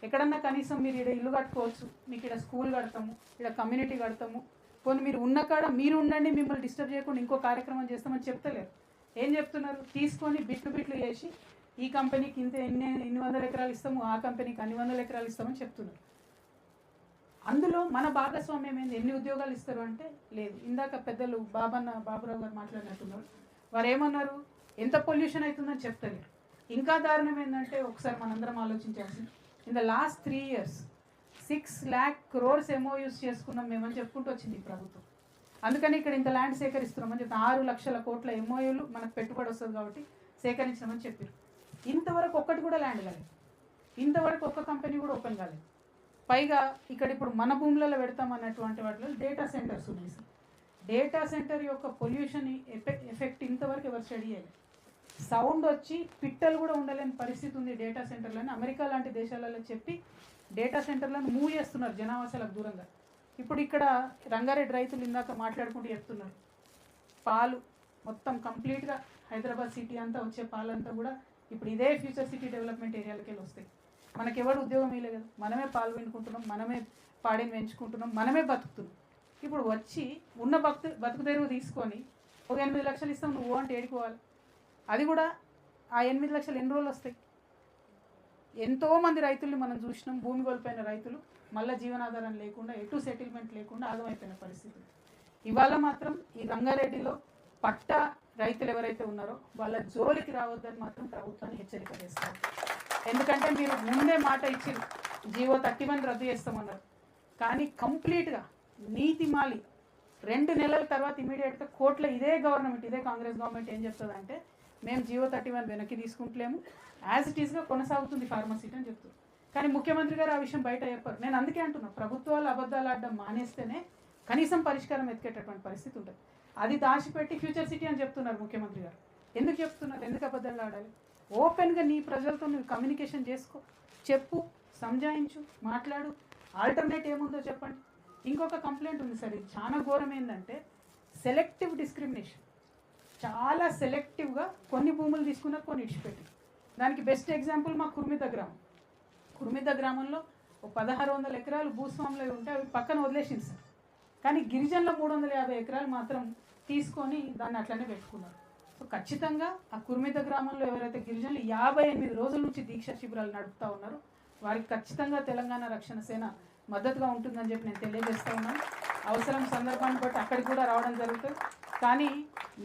ఎక్కడన్నా కనీసం మీరు ఇక్కడ ఇల్లు కట్టుకోవచ్చు, మీకు ఇక్కడ స్కూల్ కడతాము, ఇక్కడ కమ్యూనిటీ కడతాము, కొన్ని మీరు ఉన్న కాడ మీరు ఉండండి, మిమ్మల్ని డిస్టర్బ్ చేయకుండా ఇంకో కార్యక్రమం చేస్తామని చెప్తలేరు. ఏం చెప్తున్నారు? తీసుకొని బిట్లు చేసి ఈ కంపెనీకి ఇన్ని వందల ఎకరాలు ఇస్తాము, ఆ కంపెనీకి అన్ని వందల ఎకరాలు ఇస్తామని చెప్తున్నారు. అందులో మన భాగస్వామ్యం ఏంది? ఎన్ని ఉద్యోగాలు ఇస్తారు అంటే లేదు. ఇందాక పెద్దలు బాబురావు గారు మాట్లాడినట్టున్నారు. వారు ఏమన్నారు? ఎంత పొల్యూషన్ అవుతుందని చెప్తలేరు. ఇంకా దారుణం ఏంటంటే ఒకసారి మనందరం ఆలోచించాల్సింది, in the last 3 years 6 lakh crores MOUs చేసుకున్నాం మేమని చెప్పుకుంటూ వచ్చింది ప్రభుత్వం. అందుకని ఇక్కడ ఇంత ల్యాండ్ సేకరిస్తున్నామని చెప్పి 6 లక్షల కోట్ల MOUలు మనకు పెట్టుబడి వస్తుంది కాబట్టి సేకరించామని చెప్పారు. ఇంతవరకు ఒక్కటి కూడా ల్యాండ్ కాలేదు, ఇంతవరకు ఒక్క కంపెనీ కూడా ఓపెన్ కాలేదు. పైగా ఇక్కడ ఇప్పుడు మన భూములలో పెడతామన్నటువంటి వాటిలో డేటా సెంటర్స్ ఉన్నాయి. డేటా సెంటర్ యొక్క పొల్యూషన్ ఎఫెక్ట్ ఇంతవరకు ఎవరు స్టడీ చేయాలి. సౌండ్ వచ్చి పిట్టలు కూడా ఉండలేని పరిస్థితి ఉంది డేటా సెంటర్లని అమెరికా లాంటి దేశాలలో చెప్పి డేటా సెంటర్లను మూవ్ చేస్తున్నారు జనావాసాలకు దూరంగా. ఇప్పుడు ఇక్కడ రంగారెడ్డి రైతులు ఇందాక మాట్లాడుకుంటూ చెప్తున్నారు, పాలు మొత్తం కంప్లీట్గా హైదరాబాద్ సిటీ అంతా వచ్చే పాలంతా కూడా ఇప్పుడు ఇదే ఫ్యూచర్ సిటీ డెవలప్మెంట్ ఏరియాలకి వెళ్ళి వస్తాయి. మనకి ఎవరు ఉద్యోగం ఇవ్వలేదు కదా, మనమే పాలు పెంచుకుంటున్నాం, మనమే పాడిని పెంచుకుంటున్నాం, మనమే బతుకుతున్నాం. ఇప్పుడు వచ్చి ఉన్న బతుకు తెరువు తీసుకొని ఒక 8 లక్షలు ఇస్తాం నువ్వు అంటే ఏడుకోవాలి. అది కూడా ఆ 8 లక్షలు ఎన్ని రోజులు వస్తాయి? ఎంతోమంది రైతుల్ని మనం చూసినాం, భూమి కోల్పోయిన రైతులు మళ్ళీ జీవనాధారం లేకుండా ఎటు సెటిల్మెంట్ లేకుండా ఆగమైపోయిన పరిస్థితి. ఇవాళ మాత్రం ఈ రంగారెడ్డిలో పట్టా రైతులు ఎవరైతే ఉన్నారో వాళ్ళ జోలికి రావద్దని మాత్రం ప్రభుత్వాన్ని హెచ్చరిక చేస్తారు. ఎందుకంటే మీరు ముందే మాట ఇచ్చారు జీవో 31 రద్దు చేస్తామన్నారు, కానీ కంప్లీట్గా నీతి మాలి 2 నెలల తర్వాత ఇమీడియట్గా కోర్టులో ఇదే గవర్నమెంట్, ఇదే కాంగ్రెస్ గవర్నమెంట్ ఏం చెప్తుందంటే మేము జీవో 31 వెనక్కి తీసుకుంటలేము, యాజ్ ఇట్ ఈస్గా కొనసాగుతుంది ఫార్మసీ అని చెప్తారు. కానీ ముఖ్యమంత్రి గారు ఆ విషయం బయట చెప్పారు. నేను అందుకే అంటున్నా, ప్రభుత్వాలు అబద్ధాలు ఆడడం మానేస్తేనే కనీసం పరిష్కారం ఎత్తికేటటువంటి పరిస్థితి ఉంటుంది. అది దాచిపెట్టి ఫ్యూచర్ సిటీ అని చెప్తున్నారు ముఖ్యమంత్రి గారు. ఎందుకు చెప్తున్నారు? ఎందుకు అబద్ధాలు ఆడాలి? ఓపెన్గా నీ ప్రజలతో నువ్వు కమ్యూనికేషన్ చేసుకో, చెప్పు, సంజాయించు, మాట్లాడు, ఆల్టర్నేట్ ఏముందో చెప్పండి. ఇంకొక కంప్లైంట్ ఉంది సార్, ఇది చాలా ఘోరం. ఏంటంటే సెలెక్టివ్ డిస్క్రిమినేషన్, చాలా సెలెక్టివ్గా కొన్ని భూములు తీసుకున్నారు, కొన్ని ఇడిచిపెట్టి. దానికి బెస్ట్ ఎగ్జాంపుల్ మా కుర్మిద్ద గ్రామం. కుర్మిద్ద గ్రామంలో 1600 ఎకరాలు భూస్వాములు ఉంటే అవి పక్కన వదిలేసింది సార్. కానీ గిరిజనుల 350 ఎకరాలు మాత్రం తీసుకొని దాన్ని అట్లనే పెట్టుకున్నారు. సో ఖచ్చితంగా ఆ కుర్మిద్ద గ్రామంలో ఎవరైతే గిరిజనులు 58 రోజుల నుంచి దీక్ష శిబిరాలు నడుపుతూ ఉన్నారో వారికి ఖచ్చితంగా తెలంగాణ రక్షణ సేన మద్దతుగా ఉంటుందని చెప్పి నేను తెలియజేస్తూ ఉన్నాను. అవసరం సందర్భాన్ని బట్టి అక్కడికి కూడా రావడం జరుగుతుంది. కానీ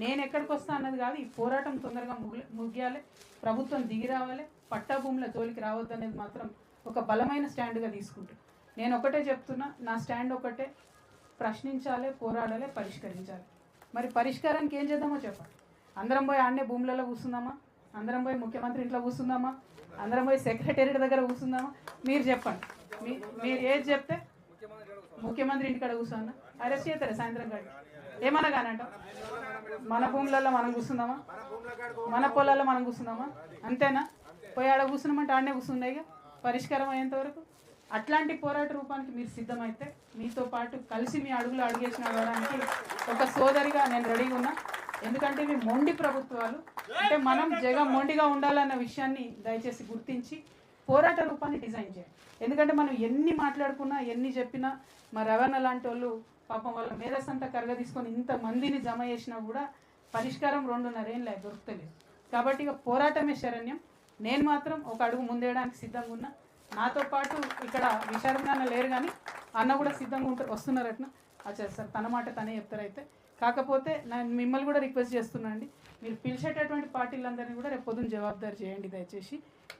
నేను ఎక్కడికి వస్తా అన్నది కాదు, ఈ పోరాటం తొందరగా ముగియాలి, ప్రభుత్వం దిగి రావాలి, పట్టా భూముల జోలికి రావద్దనేది మాత్రం ఒక బలమైన స్టాండ్గా తీసుకుంటాను. నేను ఒకటే చెప్తున్నా, నా స్టాండ్ ఒకటే, ప్రశ్నించాలి, పోరాడాలి, పరిష్కరించాలి. మరి పరిష్కారానికి ఏం చేద్దామో చెప్పండి. అందరం పోయి ఆడనే భూములలో కూర్చుందామా? అందరం పోయి ముఖ్యమంత్రి ఇంట్లో కూర్చుందామా? అందరం పోయి సెక్రటేరియట్ దగ్గర కూర్చుందామా? మీరు చెప్పండి. మీరు ఏది చెప్తే ముఖ్యమంత్రి ఇంటికాడ కూర్చున్నా అరెస్ట్ చేస్తారా సాయంత్రం కాడ? ఏమన్నా కానంట మన భూములలో మనం కూర్చుందామా? మన పొలాల్లో మనం కూర్చుందామా? అంతేనా? పోయి ఆడ కూర్చున్నామంటే ఆడనే కూర్చున్నాయిగా పరిష్కారం అయ్యేంత వరకు. అట్లాంటి పోరాట రూపానికి మీరు సిద్ధమైతే మీతో పాటు కలిసి మీ అడుగులు అడుగేసిన అవ్వడానికి ఒక సోదరిగా నేను రెడీగా ఉన్నా. ఎందుకంటే ఇవి మొండి ప్రభుత్వాలు. అంటే మనం మొండిగా ఉండాలన్న విషయాన్ని దయచేసి గుర్తించి పోరాట రూపాన్ని డిజైన్ చేయండి. ఎందుకంటే మనం ఎన్ని మాట్లాడుకున్నా ఎన్ని చెప్పినా మా రవాణా లాంటి వాళ్ళు పాపం వాళ్ళ మేధస్సంతా కరగ తీసుకొని ఇంతమందిని జమ చేసినా కూడా పరిష్కారం 2.5 ఏళ్ళు దొరుకుతలేదు. కాబట్టి ఇక పోరాటమే శరణ్యం. నేను మాత్రం ఒక అడుగు ముందేయడానికి సిద్ధంగా ఉన్నా. నాతో పాటు ఇక్కడ విశారణ లేరు కానీ అన్న కూడా సిద్ధంగా ఉంటారు, వస్తున్నారట్న. అచ్చా సార్, తన మాట తనే చెప్తారైతే. కాకపోతే నేను మిమ్మల్ని కూడా రిక్వెస్ట్ చేస్తున్నాను అండి, మీరు పిలిచేటటువంటి పార్టీలందరినీ కూడా రేపు పొద్దున్న జవాబుదారి చేయండి దయచేసి.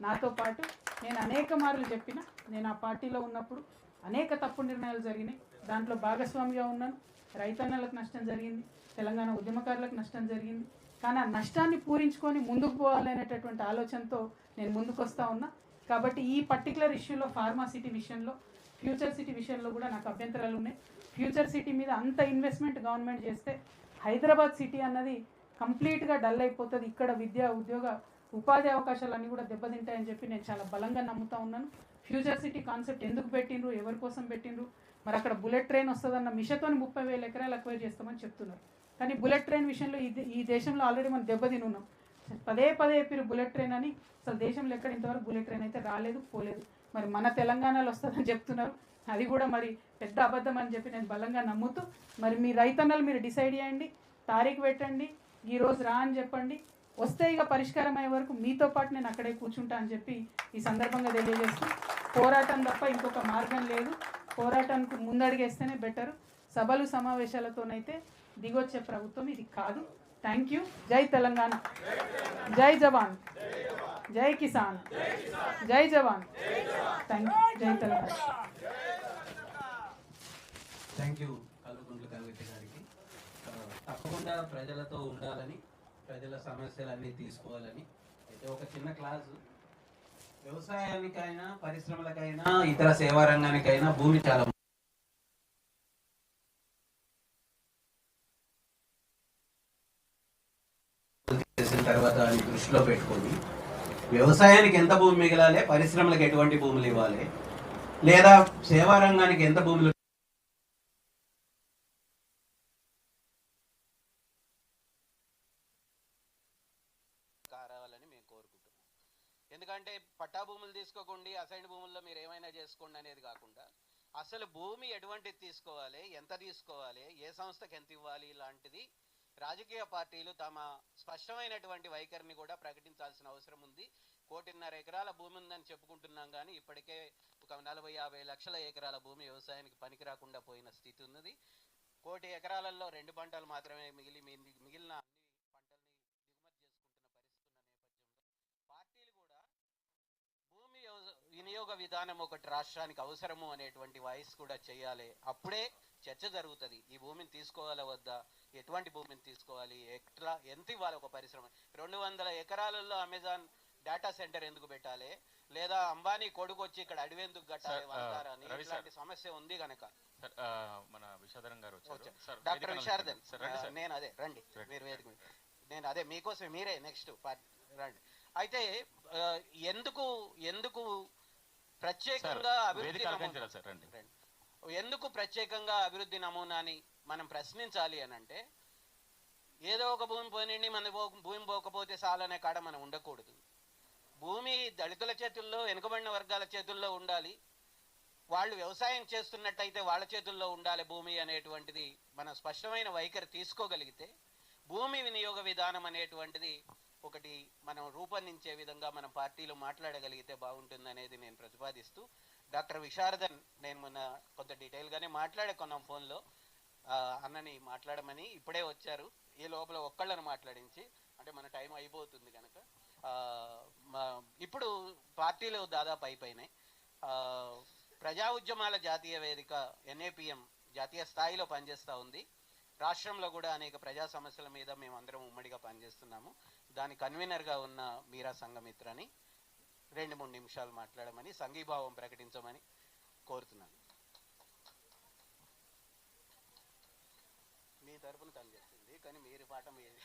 నాతో పాటు నేను అనేక మార్లు చెప్పిన, నేను ఆ పార్టీలో ఉన్నప్పుడు అనేక తప్పుడు నిర్ణయాలు జరిగినాయి, దాంట్లో భాగస్వామిగా ఉన్నాను. రైతన్నలకు నష్టం జరిగింది, తెలంగాణ ఉద్యమకారులకు నష్టం జరిగింది. కానీ ఆ నష్టాన్ని పూరించుకొని ముందుకు పోవాలనేటటువంటి ఆలోచనతో నేను ముందుకు వస్తూ ఉన్నా. కాబట్టి ఈ పర్టికులర్ ఇష్యూలో ఫార్మా సిటీ విషయంలో, ఫ్యూచర్ సిటీ విషయంలో కూడా నాకు అభ్యంతరాలు ఉన్నాయి. ఫ్యూచర్ సిటీ మీద అంత ఇన్వెస్ట్మెంట్ గవర్నమెంట్ చేస్తే హైదరాబాద్ సిటీ అన్నది కంప్లీట్గా డల్ అయిపోతుంది. ఇక్కడ విద్య, ఉద్యోగ, ఉపాధి అవకాశాలన్నీ కూడా దెబ్బతింటాయని చెప్పి నేను చాలా బలంగా నమ్ముతా ఉన్నాను. ఫ్యూచర్ సిటీ కాన్సెప్ట్ ఎందుకు పెట్టిండ్రు, ఎవరి కోసం పెట్టిండ్రు, మరి అక్కడ బుల్లెట్ ట్రైన్ వస్తుందన్న మిషతోని 30,000 ఎకరాలు అక్వైర్ చేస్తామని చెప్తున్నారు. కానీ బుల్లెట్ ట్రైన్ విషయంలో ఈ దేశంలో ఆల్రెడీ మనం దెబ్బతిని ఉన్నాం. పదే చెప్పారు బుల్లెట్ ట్రైన్ అని. అసలు దేశంలో ఎక్కడ ఇంతవరకు బుల్లెట్ ట్రైన్ అయితే రాలేదు, పోలేదు. మరి మన తెలంగాణలో వస్తుందని చెప్తున్నారు, అది కూడా మరి పెద్ద అబద్ధం అని చెప్పి నేను బలంగా నమ్ముతూ, మరి మీ రైతన్నలు మీరు డిసైడ్ చేయండి, తారీఖు పెట్టండి, ఈరోజు రా అని చెప్పండి. వస్తే ఇక పరిష్కారం అయ్యే వరకు మీతో పాటు నేను అక్కడే కూర్చుంటా అని చెప్పి ఈ సందర్భంగా తెలియజేస్తూ, పోరాటం తప్ప ఇంకొక మార్గం లేదు. పోరాటానికి ముందడిగేస్తేనే బెటర్. సభలు సమావేశాలతోనైతే దిగొచ్చే ప్రభుత్వం ఇది కాదు. Thank you. జై తెలంగాణ, జై జవాన్, జై కిసాన్, జై జవాన్. Thank you. జై తెలంగాణ. థ్యాంక్ యూ కల్వకుంట్ల కవిత గారికి. తప్పకుండా ప్రజలతో ఉండాలని, ప్రజల సమస్యలన్నీ తీసుకోవాలని. అయితే ఒక చిన్న క్లాసు, వ్యవసాయానికైనా పరిశ్రమలకైనా ఇతర సేవా రంగానికైనా భూమి చాలా చేసిన తర్వాత అని దృష్టిలో పెట్టుకొని వ్యవసాయానికి ఎంత భూమి మిగలాలి, పరిశ్రమలకు ఎటువంటి భూములు ఇవ్వాలి, లేదా సేవా రంగానికి ఎంత భూములు కారాలని మేము కోరుకుంటున్నాం. ఎందుకంటే పట్టా భూములు తీసుకోకండి, అసైన్ భూముల్లో మీరు ఏమైనా చేసుకోండి అనేది కాకుండా అసలు భూమి ఎటువంటిది తీసుకోవాలి, ఎంత తీసుకోవాలి, ఏ సంస్థకి ఎంత ఇవ్వాలి, ఇలాంటిది రాజకీయ పార్టీలు తమ స్పష్టమైనటువంటి వైఖరిని కూడా ప్రకటించాల్సిన అవసరం ఉంది. 1.5 ఎకరాల భూమి ఉందని చెప్పుకుంటున్నాం, కానీ ఇప్పటికే ఒక 40-50 లక్షల ఎకరాల భూమి వ్యవసాయానికి పనికి రాకుండా పోయిన స్థితి ఉన్నది. 1 కోటి ఎకరాలలో 2 పంటలు మాత్రమే మిగిలిన అన్ని పంటల్ని దిగుమతి చేసుకుంటున్న పరిస్థితి ఉన్న నేపథ్యంలో పార్టీలు కూడా భూమి వినియోగ విధానం ఒకటి రాష్ట్రానికి అవసరము అనేటువంటి వాయిస్ కూడా చేయాలి. అప్పుడే చర్చ జరుగుతుంది. ఈ భూమిని తీసుకోవాలా వద్దా, ఎటువంటి భూమిని తీసుకోవాలి, ఎట్లా, ఎంత ఇవ్వాలి. ఒక పరిశ్రమ 200 ఎకరాలలో అమెజాన్ డేటా సెంటర్ ఎందుకు పెట్టాలి, లేదా అంబానీ కొడుకు వచ్చి ఇక్కడ అడవి ఎందుకు కట్టాలి అంటారని ఇట్లాంటి సమస్య ఉంది కనుక మన విశారదన్ గారు డాక్టర్ విశారదన్, నేను అదే రండి, మీరు వేదిక నేను అదే మీకోసం, మీరే నెక్స్ట్ రండి. అయితే ఎందుకు ప్రత్యేకంగా అభివృద్ధి నమూనాని మనం ప్రశ్నించాలి అని అంటే, ఏదో ఒక భూమి పోయినండి, మన భూమి పోకపోతే చాలనే కాడ మనం ఉండకూడదు. భూమి దళితుల చేతుల్లో, వెనుకబడిన వర్గాల చేతుల్లో ఉండాలి. వాళ్ళు వ్యవసాయం చేస్తున్నట్టయితే వాళ్ళ చేతుల్లో ఉండాలి భూమి అనేటువంటిది మనం స్పష్టమైన వైఖరి తీసుకోగలిగితే, భూమి వినియోగ విధానం అనేటువంటిది ఒకటి మనం రూపొందించే విధంగా మనం పార్టీలో మాట్లాడగలిగితే బాగుంటుంది అనేది నేను ప్రతిపాదిస్తూ, డాక్టర్ విశారదన్ నేను మొన్న కొంత డీటెయిల్గానే మాట్లాడుకున్నాం ఫోన్లో, అన్నని మాట్లాడమని ఇప్పుడే వచ్చారు. ఈ లోపల ఒక్కళ్ళని మాట్లాడించి, అంటే మన టైం అయిపోతుంది కనుక ఇప్పుడు పార్టీలు దాదాపు అయిపోయినాయి. ప్రజా ఉద్యమాల జాతీయ వేదిక NAPM జాతీయ స్థాయిలో పనిచేస్తూ ఉంది. రాష్ట్రంలో కూడా అనేక ప్రజా సమస్యల మీద మేమందరం ఉమ్మడిగా పనిచేస్తున్నాము. దాని కన్వీనర్గా ఉన్న మీరా సంఘమిత్రని 2-3 నిమిషాలు మాట్లాడమని, సంఘీభావం ప్రకటించమని కోరుతున్నాను. మీ తరపున తను చెప్పింది, కానీ మీరు పాఠం ఏది?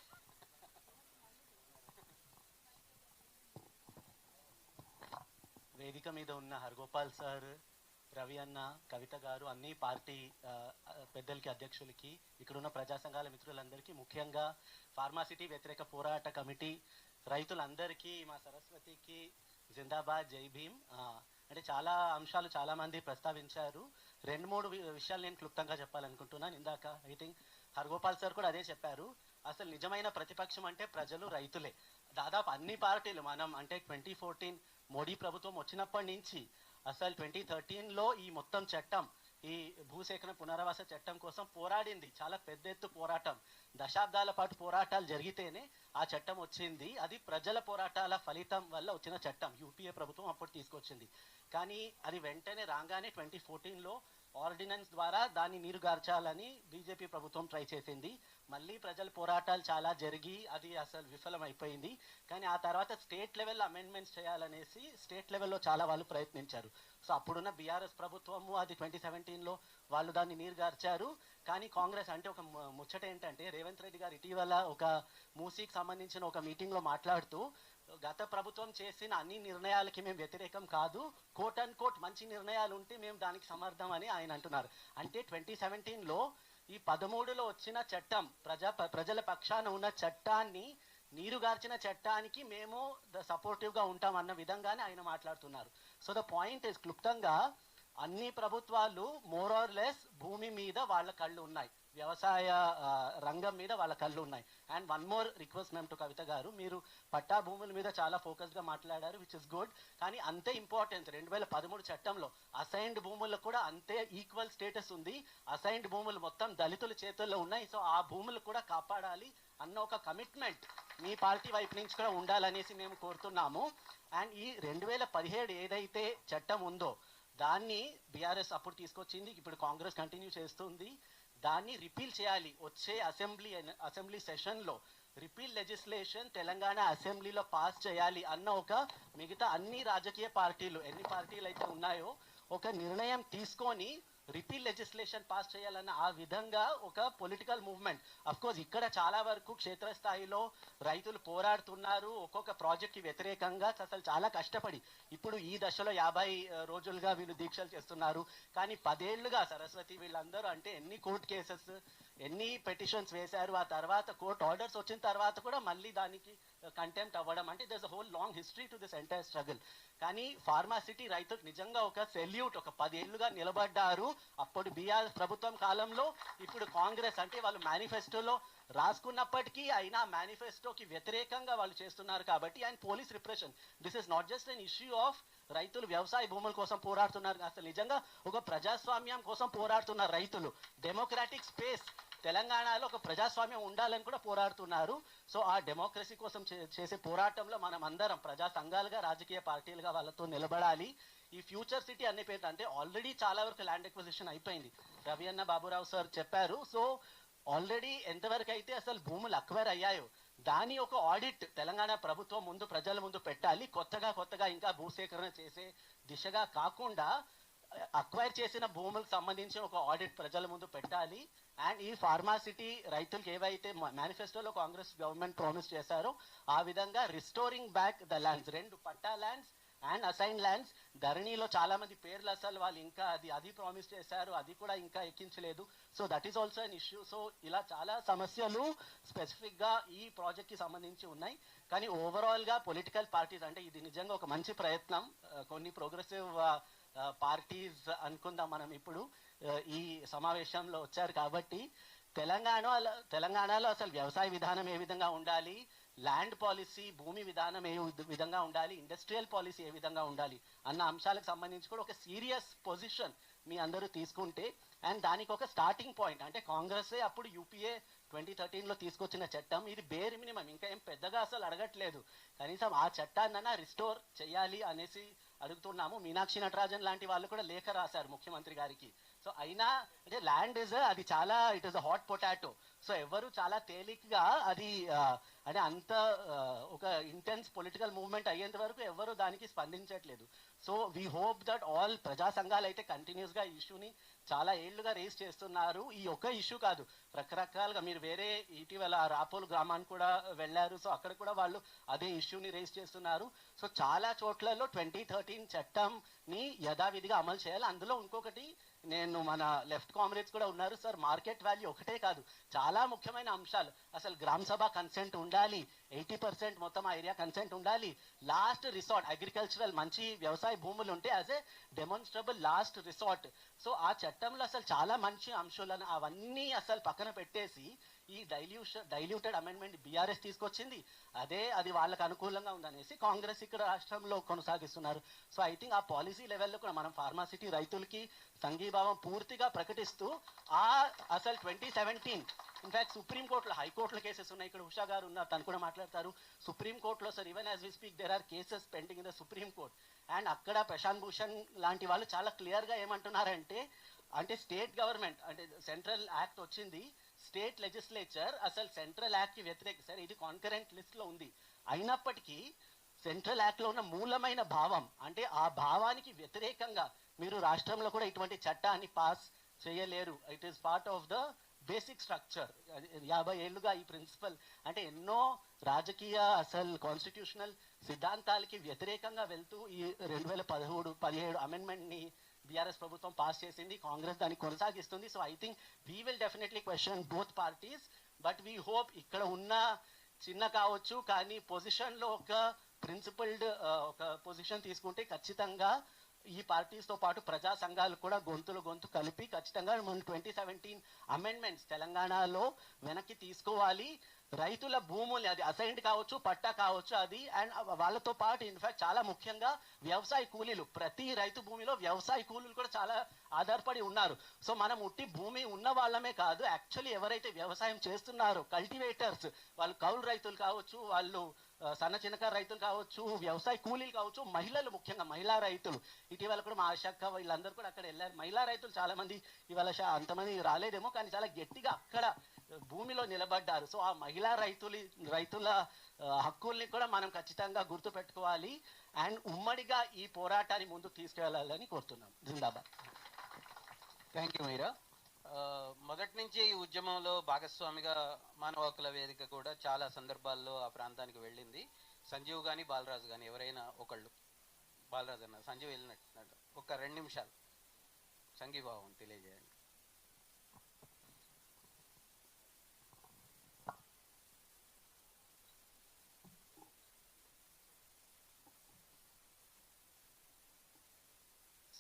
వేదిక మీద ఉన్న హర్గోపాల్ సార్, రవి అన్న, కవిత గారు, అన్ని పార్టీ పెద్దలకి, అధ్యక్షులకి, ఇక్కడున్న ప్రజా సంఘాల మిత్రులందరికీ, ముఖ్యంగా ఫార్మాసిటీ వ్యతిరేక పోరాట కమిటీ రైతులందరికీ, మా సరస్వతికి జిందాబాద్, జై భీమ్. అంటే చాలా అంశాలు చాలామంది ప్రస్తావించారు. 2-3 విషయాలు నేను క్లుప్తంగా చెప్పాలనుకుంటున్నాను. ఇందాక ఐ థింక్ హర్గోపాల్ సార్ కూడా అదే చెప్పారు. అసలు నిజమైన ప్రతిపక్షం అంటే ప్రజలు, రైతులే. దాదాపు అన్ని పార్టీలు మనం అంటే 2014 మోడీ ప్రభుత్వం వచ్చినప్పటి నుంచి అసలు 2013లో ఈ మొత్తం చట్టం, ఈ భూసేకరణ పునరావాస చట్టం కోసం పోరాడింది. చాలా పెద్ద ఎత్తు పోరాటం, దశాబ్దాల పాటు పోరాటాలు జరిగితేనే ఆ చట్టం వచ్చింది. అది ప్రజల పోరాటాల ఫలితం వల్ల వచ్చిన చట్టం. యూపీఏ ప్రభుత్వం అప్పుడు తీసుకొచ్చింది. కానీ అది వెంటనే రాగానే 2014లో ఆర్డినెన్స్ ద్వారా దాన్ని నీరుగార్చాలని బీజేపీ ప్రభుత్వం ట్రై చేసింది. మళ్ళీ ప్రజల పోరాటాలు చాలా జరిగి అది అసలు విఫలమైపోయింది. కానీ ఆ తర్వాత స్టేట్ లెవెల్లో అమెండ్మెంట్స్ చేయాలనేసి స్టేట్ లెవెల్లో చాలా వాళ్ళు ప్రయత్నించారు. సో అప్పుడున్న బీఆర్ఎస్ ప్రభుత్వము అది 2017లో వాళ్ళు దాన్ని నీరుగార్చారు. కానీ కాంగ్రెస్ అంటే ఒక ముచ్చట ఏంటంటే, రేవంత్ రెడ్డి గారు ఇటీవల ఒక మూసీకి సంబంధించిన ఒక మీటింగ్లో మాట్లాడుతూ, గత ప్రభుత్వం చేసిన అన్ని నిర్ణయాలకి మేము వ్యతిరేకం కాదు, కోట్ అండ్ కోట్ మంచి నిర్ణయాలు ఉంటే మేము దానికి సమర్థం అని ఆయన అంటున్నారు. అంటే 2017లో ఈ 13లో వచ్చిన చట్టం, ప్రజల పక్షాన ఉన్న చట్టాన్ని, నీరుగార్చిన చట్టానికి మేము సపోర్టివ్గా ఉంటాం అన్న విధంగానే ఆయన మాట్లాడుతున్నారు. సో ద పాయింట్ ఇస్, క్లుప్తంగా అన్ని ప్రభుత్వాలు మోర్ ఆర్ లెస్ భూమి మీద వాళ్ళ కళ్ళు ఉన్నాయి, వ్యవసాయ రంగం మీద వాళ్ళ కళ్ళు ఉన్నాయి. అండ్ వన్ మోర్ రిక్వెస్ట్ మేము టు కవిత గారు, మీరు పట్టా భూముల మీద చాలా ఫోకస్గా మాట్లాడారు, విచ్ ఇస్ గుడ్. కానీ అంతే ఇంపార్టెన్స్ 2013 చట్టంలో అసైన్డ్ భూములకు కూడా అంతే ఈక్వల్ స్టేటస్ ఉంది. అసైన్డ్ భూములు మొత్తం దళితుల చేతుల్లో ఉన్నాయి. సో ఆ భూములు కూడా కాపాడాలి అన్న ఒక కమిట్మెంట్ మీ పార్టీ వైపు నుంచి కూడా ఉండాలనేసి మేము కోరుతున్నాము. అండ్ ఈ 2017 ఏదైతే చట్టం ఉందో దాన్ని బీఆర్ఎస్ అప్పుడు తీసుకొచ్చింది, ఇప్పుడు కాంగ్రెస్ కంటిన్యూ చేస్తుంది. దాన్ని రిపీల్ చేయాలి. వచ్చే అసెంబ్లీ సెషన్లో రిపీల్ లెజిస్లేషన్ తెలంగాణ అసెంబ్లీలో పాస్ చేయాలి అన్న ఒక, మిగతా అన్ని రాజకీయ పార్టీలు ఎన్ని పార్టీలు అయితే ఉన్నాయో ఒక నిర్ణయం తీసుకొని రిపీల్ లెజిస్లేషన్ పాస్ చేయాలన్న ఆ విధంగా ఒక పొలిటికల్ మూవ్మెంట్. అఫ్ కోర్స్ ఇక్కడ చాలా వరకు క్షేత్రస్థాయిలో రైతులు పోరాడుతున్నారు ఒక్కొక్క ప్రాజెక్ట్కి వ్యతిరేకంగా. అసలు చాలా కష్టపడి ఇప్పుడు ఈ దశలో 50 రోజులుగా వీళ్ళు దీక్షలు చేస్తున్నారు. కానీ 10 ఏళ్లుగా సరస్వతి వీళ్ళందరూ అంటే ఎన్ని కోర్టు కేసెస్, ఎన్ని పెటిషన్స్ వేశారు. ఆ తర్వాత కోర్ట్ ఆర్డర్స్ వచ్చిన తర్వాత కూడా మళ్ళీ దానికి కంటెంప్ట్ అవ్వడం. అంటే దర్స్ a whole long history to this entire struggle. కానీ ఫార్మాసిటీ రైతులకు నిజంగా ఒక సెల్యూట్. ఒక 10 ఏళ్లుగా నిలబడ్డారు. అప్పుడు బీఆర్ఎస్ ప్రభుత్వం కాలంలో, ఇప్పుడు కాంగ్రెస్ అంటే వాళ్ళు మేనిఫెస్టోలో రాసుకున్నప్పటికీ అయినా మేనిఫెస్టోకి వ్యతిరేకంగా వాళ్ళు చేస్తున్నారు కాబట్టి. And police repression, this is not just an issue of రైతులు వ్యవసాయ భూముల కోసం పోరాడుతున్నారు, అసలు నిజంగా ఒక ప్రజాస్వామ్యం కోసం పోరాడుతున్నారు రైతులు. డెమోక్రాటిక్ స్పేస్ తెలంగాణలో ఒక ప్రజాస్వామ్యం ఉండాలని కూడా పోరాడుతున్నారు. సో ఆ డెమోక్రసీ కోసం చేసే పోరాటంలో మనం అందరం ప్రజా సంఘాలుగా, రాజకీయ పార్టీలుగా వాళ్ళతో నిలబడాలి. ఈ ఫ్యూచర్ సిటీ అనే పేరు అంటే ఆల్రెడీ చాలా వరకు ల్యాండ్ ఎక్విజిషన్ అయిపోయింది. రవి అన్న, బాబురావు సార్ చెప్పారు. సో ఆల్రెడీ ఎంతవరకు అయితే అసలు భూములు అక్వైర్ అయ్యాయో దాని ఒక ఆడిట్ తెలంగాణ ప్రభుత్వం ముందు, ప్రజల ముందు పెట్టాలి. కొత్తగా ఇంకా భూసేకరణ చేసే దిశగా కాకుండా అక్వైర్ చేసిన భూములకు సంబంధించిన ఒక ఆడిట్ ప్రజల ముందు పెట్టాలి. అండ్ ఈ ఫార్మాసిటీ రైతులకు ఏవైతే మేనిఫెస్టోలో కాంగ్రెస్ గవర్నమెంట్ ప్రామిస్ చేశారో ఆ విధంగా restoring back the lands, 2 patta lands and assign lands. ధరణిలో చాలా మంది పేర్లు అసలు వాళ్ళు ఇంకా అది ప్రామిస్ చేశారు, అది కూడా ఇంకా ఎక్కించలేదు. So that is also an issue. సో ఇలా చాలా సమస్యలు స్పెసిఫిక్గా ఈ ప్రాజెక్ట్కి సంబంధించి ఉన్నాయి. కానీ ఓవరాల్గా పొలిటికల్ పార్టీస్ అంటే ఇది నిజంగా ఒక మంచి ప్రయత్నం. కొన్ని ప్రోగ్రెసివ్ పార్టీస్ అనుకుందాం మనం ఇప్పుడు ఈ సమావేశంలో వచ్చారు కాబట్టి. తెలంగాణలో అసలు వ్యవసాయ విధానం ఏ విధంగా ఉండాలి, ల్యాండ్ పాలసీ, భూమి విధానం ఏ విధంగా ఉండాలి, ఇండస్ట్రియల్ పాలసీ ఏ విధంగా ఉండాలి అన్న అంశాలకు సంబంధించి కూడా ఒక సీరియస్ పొజిషన్ మీ అందరూ తీసుకుంటే, అండ్ దానికి ఒక స్టార్టింగ్ పాయింట్ అంటే కాంగ్రెసే అప్పుడు యూపీఏ 2013లో తీసుకొచ్చిన చట్టం, ఇది బేర్ మినిమం, ఇంకా ఏం పెద్దగా అసలు అడగట్లేదు. కనీసం ఆ చట్టాన్నైనా రిస్టోర్ చేయాలి అనేసి అడుగుతున్నాము. మీనాక్షి నటరాజన్ లాంటి వాళ్ళు కూడా లేఖ రాశారు ముఖ్యమంత్రి గారికి. సో అయినా అంటే ల్యాండ్ అది చాలా, it is a hot potato. So ఎవరు చాలా తేలికగా అది అంటే అంత ఒక ఇంటెన్స్ పొలిటికల్ మూవ్మెంట్ అయ్యేంత వరకు ఎవరు దానికి స్పందించట్లేదు. So we hope that all ప్రజా సంఘాలు అయితే కంటిన్యూస్గా ఈ ఇష్యూని చాలా ఏళ్లుగా రేస్ చేస్తున్నారు. ఈ ఒక్క ఇష్యూ కాదు, రకరకాలుగా. మీరు వేరే ఇటీవల రాపోలు గ్రామానికి కూడా వెళ్ళారు. సో అక్కడ కూడా వాళ్ళు అదే ఇష్యూని రేస్ చేస్తున్నారు. సో చాలా చోట్లలో 2013 చట్టం ని యథావిధిగా అమలు చేయాలి. అందులో ఇంకొకటి, నేను మన లెఫ్ట్ కామ్రేడ్స్ కూడా ఉన్నారు సార్, మార్కెట్ వాల్యూ ఒకటే కాదు, చాలా ముఖ్యమైన అంశాలు. అసలు గ్రామ సభ కన్సెంట్ ఉండాలి, 80% మొత్తం ఆ ఏరియా కన్సెంట్ ఉండాలి. లాస్ట్ రిసార్ట్ అగ్రికల్చరల్ మంచి వ్యవసాయ భూములు ఉంటే as a డెమాన్స్ట్రబుల్ last resort. So ఆ చట్టంలో అసలు చాలా మంచి అంశాలను అవన్నీ అసలు పక్కన పెట్టేసి ఈ డైల్యూటెడ్ అమెండ్మెంట్ బీఆర్ఎస్ తీసుకొచ్చింది. అది వాళ్ళకు అనుకూలంగా ఉందనేసి కాంగ్రెస్ ఇక్కడ రాష్ట్రంలో కొనసాగిస్తున్నారు. సో ఐ థింక్ ఆ పాలసీ లెవెల్లో కూడా మనం ఫార్మాసిటీ రైతులకి సంఘీభావం పూర్తిగా ప్రకటిస్తూ అసలు 2017 ఇన్ఫాక్ట్ సుప్రీంకోర్టులో, హైకోర్టులో కేసెస్ ఉన్నాయి. ఇక్కడ ఉషా గారు ఉన్నారు, తను కూడా మాట్లాడతారు. సుప్రీంకోర్టులో sir, even as we speak there are cases pending in the supreme court. And అక్కడ ప్రశాంత్ భూషణ్ లాంటి వాళ్ళు చాలా క్లియర్గా ఏమంటున్నారంటే, స్టేట్ గవర్నమెంట్ సెంట్రల్ యాక్ట్ వచ్చింది, స్టేట్ లెజిస్లేచర్ అసలు సెంట్రల్ యాక్ట్కి వ్యతిరేక సార్, ఇది కాన్కరెంట్ లిస్ట్లో ఉంది. అయినప్పటికీ సెంట్రల్ యాక్ట్లో ఉన్న మూలమైన భావం ఆ భావానికి వ్యతిరేకంగా మీరు రాష్ట్రంలో కూడా ఇటువంటి చట్టాన్ని పాస్ చేయలేరు. It is part of the basic structure. 50 ఏళ్ళుగా ఈ ప్రిన్సిపల్ ఎన్నో రాజకీయ కాన్స్టిట్యూషనల్ సిద్ధాంతాలకి వ్యతిరేకంగా వెళ్తూ ఈ 2017 అమెండ్మెంట్ని బీఆర్ఎస్ ప్రభుత్వం పాస్ చేసింది, కాంగ్రెస్ దాన్ని కొనసాగిస్తుంది. So I think we will definitely question both parties, but we hope ఇక్కడ ఉన్న చిన్న కావచ్చు కానీ పొజిషన్లో ఒక ప్రిన్సిపల్డ్ ఒక పొజిషన్ తీసుకుంటే ఖచ్చితంగా ఈ పార్టీస్తో పాటు ప్రజా సంఘాలు కూడా గొంతు కలిపి ఖచ్చితంగా మనం 2017 అమెండ్మెంట్స్ తెలంగాణలో వెనక్కి తీసుకోవాలి. రైతుల భూములు, అది అసైన్డ్ కావచ్చు, పట్టా కావచ్చు, అది అండ్ వాళ్ళతో పాటు ఇన్ఫాక్ట్ చాలా ముఖ్యంగా వ్యవసాయ కూలీలు, ప్రతి రైతు భూమిలో వ్యవసాయ కూలీలు కూడా చాలా ఆధారపడి ఉన్నారు. సో మనం ఉట్టి భూమి ఉన్న వాళ్ళమే కాదు, యాక్చువల్లీ ఎవరైతే వ్యవసాయం చేస్తున్నారో కల్టివేటర్స్, వాళ్ళు కౌలు రైతులు కావచ్చు, వాళ్ళు సన్న చిన్నకారు రైతులు కావచ్చు, వ్యవసాయ కూలీలు కావచ్చు, మహిళలు, ముఖ్యంగా మహిళా రైతులు. ఇటీవల కూడా మా ఆశక్క వీళ్ళందరూ కూడా అక్కడ వెళ్ళారు. మహిళా రైతులు చాలా మంది ఇవాళ అంతమంది రాలేదేమో కానీ చాలా గట్టిగా అక్కడ భూమిలో నిలబడ్డారు. సో ఆ మహిళా రైతుల హక్కుల్ని కూడా మనం ఖచ్చితంగా గుర్తుపెట్టుకోవాలి అండ్ ఉమ్మడిగా ఈ పోరాటాన్ని ముందుకు తీసుకెళ్లాలని కోరుతున్నాం. జిందాబాద్. థ్యాంక్ యూ మీరా. మొదటి నుంచి ఈ ఉద్యమంలో భాగస్వామిగా మానవ హక్కుల వేదిక కూడా చాలా సందర్భాల్లో ఆ ప్రాంతానికి వెళ్ళింది. సంజీవ్ కానీ బాలరాజు కానీ ఎవరైనా ఒకళ్ళు, బాలరాజు అన్న, సంజీవ్ వెళ్ళినట్టున్నాడు, ఒక 2 నిమిషాలు సంఘీభావం తెలియజేయండి.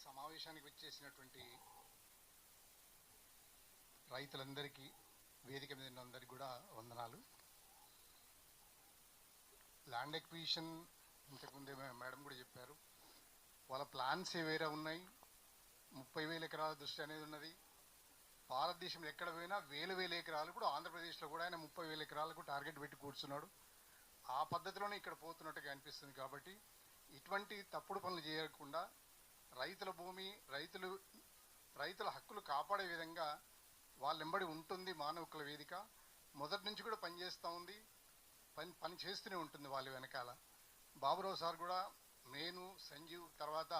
సమావేశానికి వచ్చేసినటువంటి రైతులందరికీ, వేదిక మీద ఉన్నందరికీ కూడా వందనాలు. ల్యాండ్ ఎక్విజిషన్ ఇంతకుముందే మేడం కూడా చెప్పారు, వాళ్ళ ప్లాన్స్ వేరే ఉన్నాయి. 30,000 ఎకరాల దృష్టి అనేది ఉన్నది. భారతదేశంలో ఎక్కడ పోయినా వేల ఎకరాలు, కూడా ఆంధ్రప్రదేశ్లో కూడా ఆయన 30,000 ఎకరాలకు టార్గెట్ పెట్టి కూర్చున్నాడు. ఆ పద్ధతిలోనే ఇక్కడ పోతున్నట్టుగా అనిపిస్తుంది. కాబట్టి ఇటువంటి తప్పుడు పనులు చేయకుండా రైతుల భూమి, రైతుల హక్కులు కాపాడే విధంగా వాళ్ళెంబడి ఉంటుంది మానవ హక్కుల వేదిక. మొదటి నుంచి కూడా పనిచేస్తూ ఉంది, పని చేస్తూనే ఉంటుంది వాళ్ళ వెనకాల. బాబురావు సార్ కూడా, నేను, సంజీవ్, తర్వాత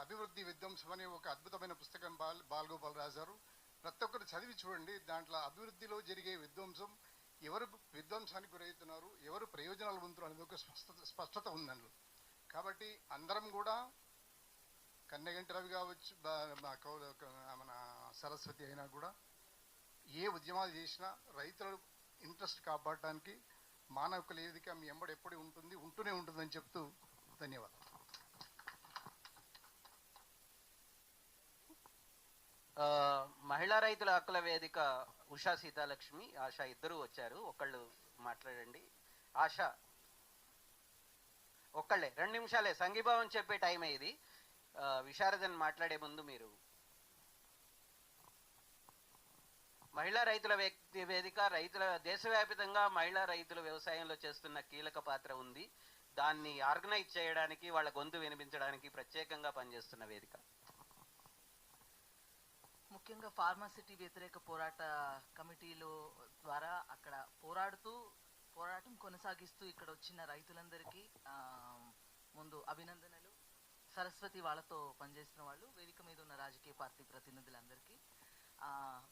అభివృద్ధి విధ్వంసం అనే ఒక అద్భుతమైన పుస్తకం బాలగోపాల్ రాశారు. ప్రతి ఒక్కరు చదివి చూడండి. దాంట్లో అభివృద్ధిలో జరిగే విధ్వంసం, ఎవరు విధ్వంసానికి గురవుతున్నారు, ఎవరు ప్రయోజనాలు పొందుతున్నారు అనేది ఒక స్పష్టత ఉంది అందులో. కాబట్టి అందరం కూడా, కన్నెగంటి రవి కావచ్చు, మన సరస్వతి అయినా కూడా, ఏ ఉద్యమాలు చేసినా రైతుల ఇంట్రెస్ట్ కాపాడటానికి మానవ హక్కుల వేదిక మీ ఎంబడి ఎప్పుడు ఉంటూనే ఉంటుందని చెప్తూ ధన్యవాదాలు. మహిళా రైతుల హక్కుల వేదిక ఉషా సీతాలక్ష్మి, ఆశ ఇద్దరు వచ్చారు. ఒకళ్ళు మాట్లాడండి. ఆశ ఒక్కళ్ళే, 2 నిమిషాలే, సంఘీభావం చెప్పే టైం ఇది. విశారదన్ మాట్లాడే ముందు మీరు. మహిళా రైతుల వేదిక దేశవ్యాప్తంగా మహిళా రైతులు వ్యవసాయంలో చేస్తున్న కీలక పాత్ర ఉంది. దాన్ని ఆర్గనైజ్ చేయడానికి, వాళ్ళ గొంతు వినిపించడానికి ప్రత్యేకంగా పనిచేస్తున్న వేదిక. ముఖ్యంగా ఫార్మాసిటీ వ్యతిరేక పోరాట కమిటీలో ద్వారా అక్కడ పోరాటం కొనసాగిస్తూ ఇక్కడ వచ్చిన రైతులందరికీ ముందు అభినందనలు. సరస్వతి వాళ్ళతో పనిచేసిన వాళ్ళు, వేదిక మీద ఉన్న రాజకీయ పార్టీ ప్రతినిధులందరికీ.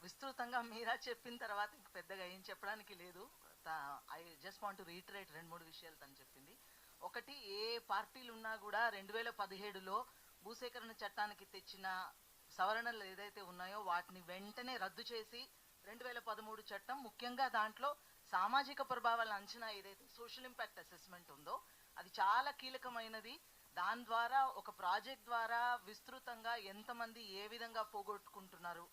విస్తృతంగా మీరా చెప్పిన తర్వాత ఇంక పెద్దగా ఏం చెప్పడానికి లేదు. I just want to reiterate 2-3 విషయాలు తను చెప్పింది. ఒకటి, ఏ పార్టీలు ఉన్నా కూడా 2017లో భూసేకరణ చట్టానికి తెచ్చిన సవరణలు ఏదైతే ఉన్నాయో వాటిని వెంటనే రద్దు చేసి 2013 చట్టం, ముఖ్యంగా దాంట్లో సామాజిక ప్రభావాల అంచనా ఏదైతే సోషల్ ఇంపాక్ట్ అసెస్మెంట్ ఉందో అది చాలా కీలకమైనది. దాని ద్వారా ఒక ప్రాజెక్ట్ ద్వారా విస్తృతంగా ఎంతమంది ఏ విధంగా పోగొట్టుకుంటున్నారు,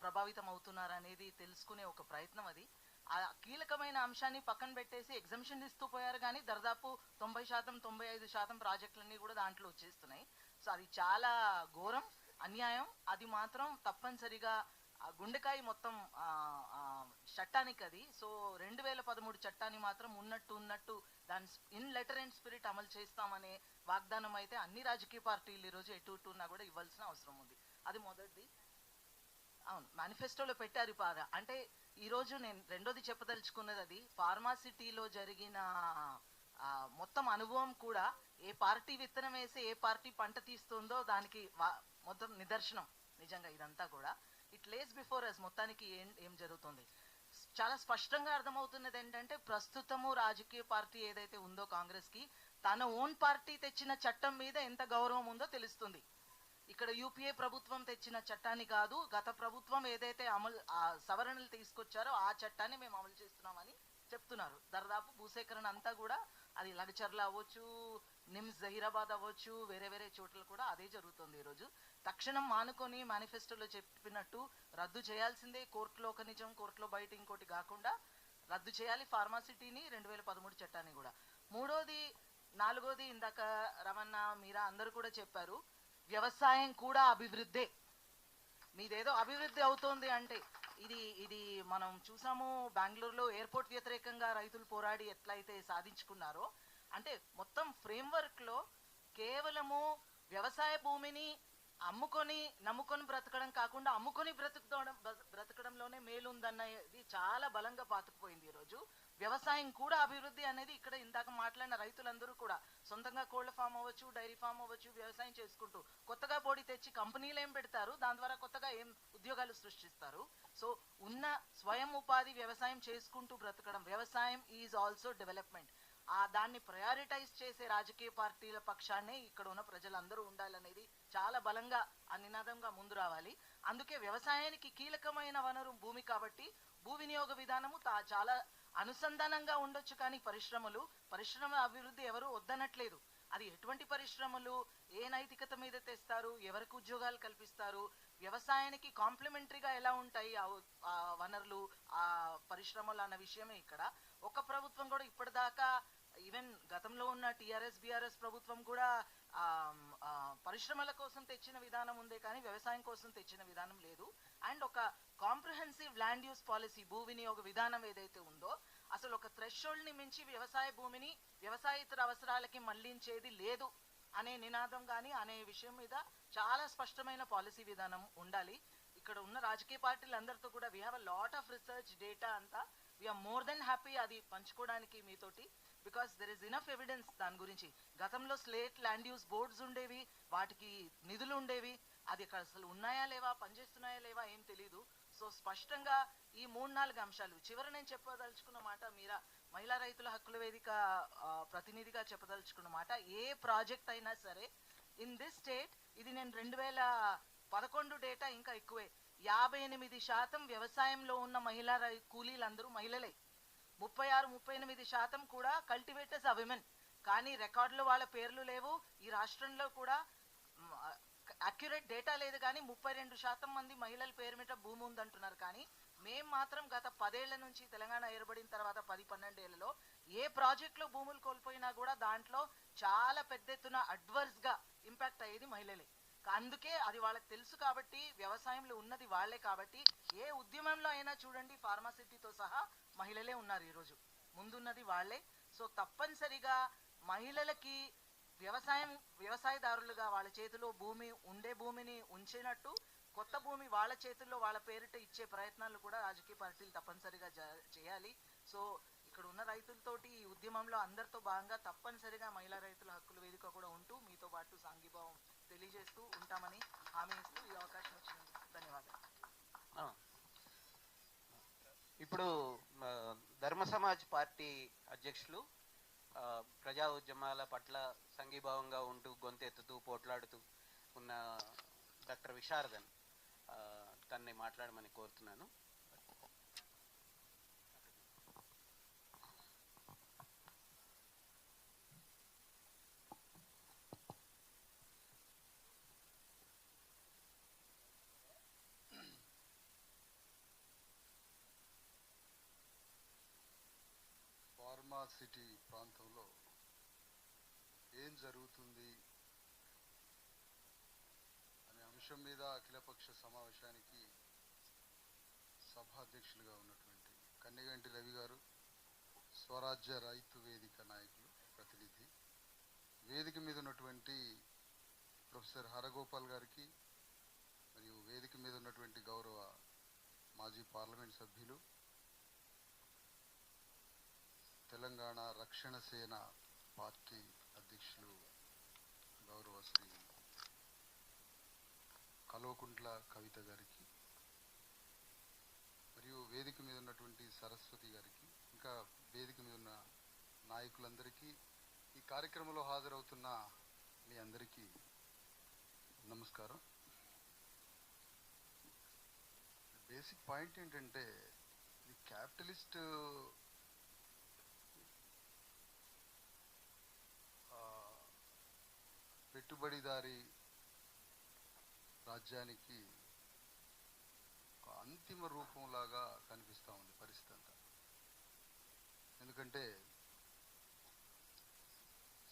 ప్రభావితం అవుతున్నారు అనేది తెలుసుకునే ఒక ప్రయత్నం అది. ఆ కీలకమైన అంశాన్ని పక్కన పెట్టేసి ఎగ్జంప్షన్ ఇస్తూ పోయారు, కానీ దాదాపు 90% 95% ప్రాజెక్టులన్నీ కూడా దాంట్లో వచ్చేస్తున్నాయి. సో అది చాలా ఘోరం, అన్యాయం. అది మాత్రం తప్పనిసరిగా గుండెకాయ మొత్తం చట్టానికి అది. సో 2013 చట్టాన్ని మాత్రం ఉన్నట్టు దాని ఇన్ లెటర్ అండ్ స్పిరిట్ అమలు చేస్తామనే వాగ్దానం అయితే అన్ని రాజకీయ పార్టీలు ఈరోజు ఎటు ఉన్నా కూడా ఇవ్వాల్సిన అవసరం ఉంది. అది మొదటిది. అవును, మేనిఫెస్టోలో పెట్టారు బాగా. అంటే ఈరోజు నేను రెండోది చెప్పదలుచుకున్నది అది ఫార్మాసిటీలో జరిగిన మొత్తం అనుభవం కూడా ఏ పార్టీ విత్తనం వేసి ఏ పార్టీ పంట తీస్తుందో దానికి మొత్తం నిదర్శనం. నిజంగా ఇదంతా కూడా ఇట్ లేస్ బిఫోర్ అస్. మొత్తానికి ఏం జరుగుతుంది చాలా స్పష్టంగా అర్థమవుతున్నది ఏంటంటే ప్రస్తుతము రాజకీయ పార్టీ ఏదైతే ఉందో కాంగ్రెస్కి తన ఓన్ పార్టీ తెచ్చిన చట్టం మీద ఎంత గౌరవం ఉందో తెలుస్తుంది. ఇక్కడ యూపీఏ ప్రభుత్వం తెచ్చిన చట్టాన్ని కాదు, గత ప్రభుత్వం ఏదైతే సవరణలు తీసుకొచ్చారో ఆ చట్టాన్ని మేము అమలు చేస్తున్నామని చెప్తున్నారు. దాదాపు భూసేకరణ అంతా కూడా అది లగచర్ల అవ్వచ్చు, నిమ్స్ జహీరాబాద్ అవ్వచ్చు, వేరే వేరే చోట్ల కూడా అదే జరుగుతుంది. ఈరోజు తక్షణం మానుకొని మేనిఫెస్టోలో చెప్పినట్టు రద్దు చేయాల్సిందే. కోర్టులో ఒక నిజం, కోర్టులో బయట ఇంకోటి కాకుండా రద్దు చేయాలి ఫార్మాసిటీని, 2013 చట్టాన్ని కూడా. నాలుగోది ఇందాక రమణ మీరా అందరూ కూడా చెప్పారు, వ్యవసాయం కూడా అభివృద్ధే. మీదేదో అభివృద్ధి అవుతోంది అంటే ఇది మనం చూసాము. బెంగళూరులో ఎయిర్పోర్ట్ వ్యతిరేకంగా రైతులు పోరాడి ఎట్లయితే సాధించుకున్నారో, అంటే మొత్తం ఫ్రేమ్వర్క్లో కేవలము వ్యవసాయ భూమిని నమ్ముకొని బ్రతకడం కాకుండా అమ్ముకొని బ్రతకడంలోనే మేలుందన్నది చాలా బలంగా పాతుకుపోయింది. ఈరోజు వ్యవసాయం కూడా అభివృద్ధి అనేది ఇక్కడ ఇందాక మాట్లాడిన రైతులందరూ కూడా సొంతంగా కోళ్ల ఫామ్ అవ్వచ్చు, డైరీ ఫామ్ అవ్వచ్చు, వ్యవసాయం చేసుకుంటూ కొత్తగా బోడి తెచ్చి కంపెనీలు ఏం పెడతారు, దాని ద్వారా కొత్తగా ఏం ఉద్యోగాలు సృష్టిస్తారు. సో ఉన్న స్వయం ఉపాధి వ్యవసాయం చేసుకుంటూ బ్రతకడం, వ్యవసాయం ఈజ్ ఆల్సో డెవలప్మెంట్. దాన్ని ప్రయారిటైజ్ చేసే రాజకీయ పార్టీల పక్షాన్నే ఇక్కడ ఉన్న ప్రజలందరూ ఉండాలనేది చాలా బలంగా ఆ నినాదంగా ముందు రావాలి. అందుకే వ్యవసాయానికి కీలకమైన వనరు భూమి కాబట్టి భూ వినియోగ విధానము చాలా అనుసంధానంగా ఉండొచ్చు. కానీ పరిశ్రమ అభివృద్ధి ఎవరు వద్దనట్లేదు. అది ఎటువంటి పరిశ్రమలు, ఏ నైతికత మీద తెస్తారు, ఎవరికి ఉద్యోగాలు కల్పిస్తారు, వ్యవసాయానికి కాంప్లిమెంటరీగా ఎలా ఉంటాయి ఆ వనరులు, ఆ పరిశ్రమలు అన్న విషయమే ఇక్కడ. ఒక ప్రభుత్వం కూడా ఇప్పటిదాకా, ఈవెన్ గతంలో ఉన్న టీఆర్ఎస్ బీఆర్ఎస్ ప్రభుత్వం కూడా పరిశ్రమల కోసం తెచ్చిన విధానం ఉందే కానీ వ్యవసాయం కోసం తెచ్చిన విధానం లేదు. అండ్ ఒక కాంప్రహెన్సివ్ ల్యాండ్ యూస్ పాలసీ, భూ వినియోగ విధానం ఏదైతే ఉందో అసలు ఒక థ్రెషోల్డ్ ని మించి వ్యవసాయ భూమిని వ్యవసాయేతర అవసరాలకి మళ్లించేది లేదు అనే నినాదం కానీ అనే విషయం మీద చాలా స్పష్టమైన పాలసీ విధానం ఉండాలి. ఇక్కడ ఉన్న రాజకీయ పార్టీలు అందరితో కూడా we have a lot of research data అంతా. వీఆర్ మోర్ దెన్ హ్యాపీ అది పంచుకోవడానికి మీతోటి, because there is enough evidence దాని గురించి. గతంలో స్లేట్ ల్యాండ్ యూస్ బోర్డ్స్ ఉండేవి, వాటికి నిధులు ఉండేవి, అది అక్కడ అసలు ఉన్నాయా లేవా, పనిచేస్తున్నాయా లేవా ఏం తెలీదు. సో స్పష్టంగా ఈ 3-4 అంశాలు. చివరి నేను చెప్పదలుచుకున్న మాట, మీరా మహిళా రైతుల హక్కుల వేదిక ప్రతినిధిగా చెప్పదలుచుకున్న మాట, ఏ ప్రాజెక్ట్ అయినా సరే ఇన్ దిస్ స్టేట్, ఇది నేను 2011 డేటా ఇంకా ఎక్కువే, 58% వ్యవసాయంలో ఉన్న మహిళా కూలీలందరూ మహిళలే. 36-38% కూడా కల్టివేటర్స్ ఆ విమెన్. కానీ రికార్డులో వాళ్ళ పేర్లు లేవు. ఈ రాష్ట్రంలో కూడా అక్యురేట్ డేటా లేదు, కానీ 32% మంది మహిళల పేరు మీద భూమి ఉందంటున్నారు. కానీ మేము మాత్రం గత 10 ఏళ్ల నుంచి తెలంగాణ ఏర్పడిన తర్వాత 10-12 ఏళ్లలో ఏ ప్రాజెక్టులో భూములు కోల్పోయినా కూడా దాంట్లో చాలా పెద్ద ఎత్తున అడ్వర్స్ గా ఇంపాక్ట్ అయ్యేది మహిళలే. అందుకే అది వాళ్ళకి తెలుసు కాబట్టి, వ్యవసాయంలో ఉన్నది వాళ్లే కాబట్టి, ఏ ఉద్యమంలో అయినా చూడండి ఫార్మాసిటీతో సహా మహిళలే ఉన్నారు. ఈరోజు ముందున్నది వాళ్లే. సో తప్పనిసరిగా మహిళలకి వ్యవసాయదారులుగా వాళ్ళ చేతిలో భూమిని ఉంచినట్టు కొత్త భూమి వాళ్ళ చేతుల్లో వాళ్ళ పేరిట ఇచ్చే ప్రయత్నాలు కూడా రాజకీయ పార్టీలు తప్పనిసరిగా చేయాలి. సో ఇక్కడ ఉన్న రైతులతోటి ఈ ఉద్యమంలో అందరితో భాగంగా తప్పనిసరిగా మహిళా రైతుల హక్కుల వేదిక కూడా ఉంటూ మీతో పాటు సాంఘీభావం తెలియజేస్తూ ఉంటామని హామీ ఇస్తూ ఈ అవకాశం వచ్చినందుకు ధన్యవాదాలు. ఇప్పుడు ధర్మ సమాజ్ పార్టీ అధ్యక్షులు ప్రజా ఉద్యమాల పట్ల సంఘీభావంగా ఉంటూ గొంతెత్తుతూ పోట్లాడుతూ ఉన్న డాక్టర్ విశారదన్ తన్ని మాట్లాడమని కోరుతున్నాను. ఫార్మా సిటీ ప్రాంతంలో ఏం జరుగుతుంది అనే అంశం మీద అఖిలపక్ష సమావేశానికి సభాధ్యక్షులుగా ఉన్నటువంటి కన్నెగంటి రవి గారు, స్వరాజ్య రైతు వేదిక నాయకులు ప్రతినిధి, వేదిక మీద ఉన్నటువంటి ప్రొఫెసర్ హరగోపాల్ గారికి మరియు వేదిక మీద ఉన్నటువంటి గౌరవ మాజీ పార్లమెంట్ సభ్యులు, తెలంగాణ రక్షణ సేన పార్టీ అధ్యక్షులు గౌరవ శ్రీ కల్వకుంట్ల కవిత గారికి, మరియు వేదిక మీద ఉన్నటువంటి సరస్వతి గారికి, ఇంకా వేదిక మీద ఉన్న నాయకులందరికీ, ఈ కార్యక్రమంలో హాజరవుతున్న మీ అందరికీ నమస్కారం. బేసిక్ పాయింట్ ఏంటంటే, ఇది క్యాపిటలిస్ట్ పెట్టుబడిదారి రాజ్యానికి ఒక అంతిమ రూపంలాగా కనిపిస్తూ ఉంది పరిస్థితి అంతా. ఎందుకంటే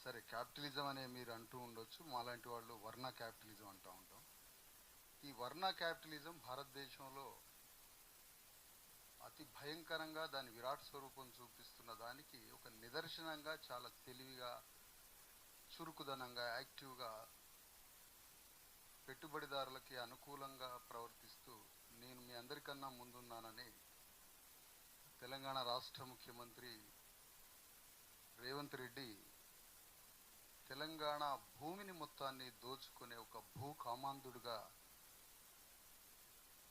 సరే, క్యాపిటలిజం అనే మీరు అంటూ ఉండొచ్చు, మాలాంటి వాళ్ళు వర్ణ క్యాపిటలిజం అంటూ ఉంటాం. ఈ వర్ణ క్యాపిటలిజం భారతదేశంలో అతి భయంకరంగా దాని విరాట్ స్వరూపం చూపిస్తున్న దానికి ఒక నిదర్శనంగా చాలా తెలివిగా, చురుకుదనంగా, యాక్టివ్గా పెట్టుబడిదారులకి అనుకూలంగా ప్రవర్తిస్తూ నేను మీ అందరికన్నా ముందున్నానని తెలంగాణ రాష్ట్ర ముఖ్యమంత్రి రేవంత్ రెడ్డి తెలంగాణ భూమిని మొత్తాన్ని దోచుకునే ఒక భూ కామాంధుడుగా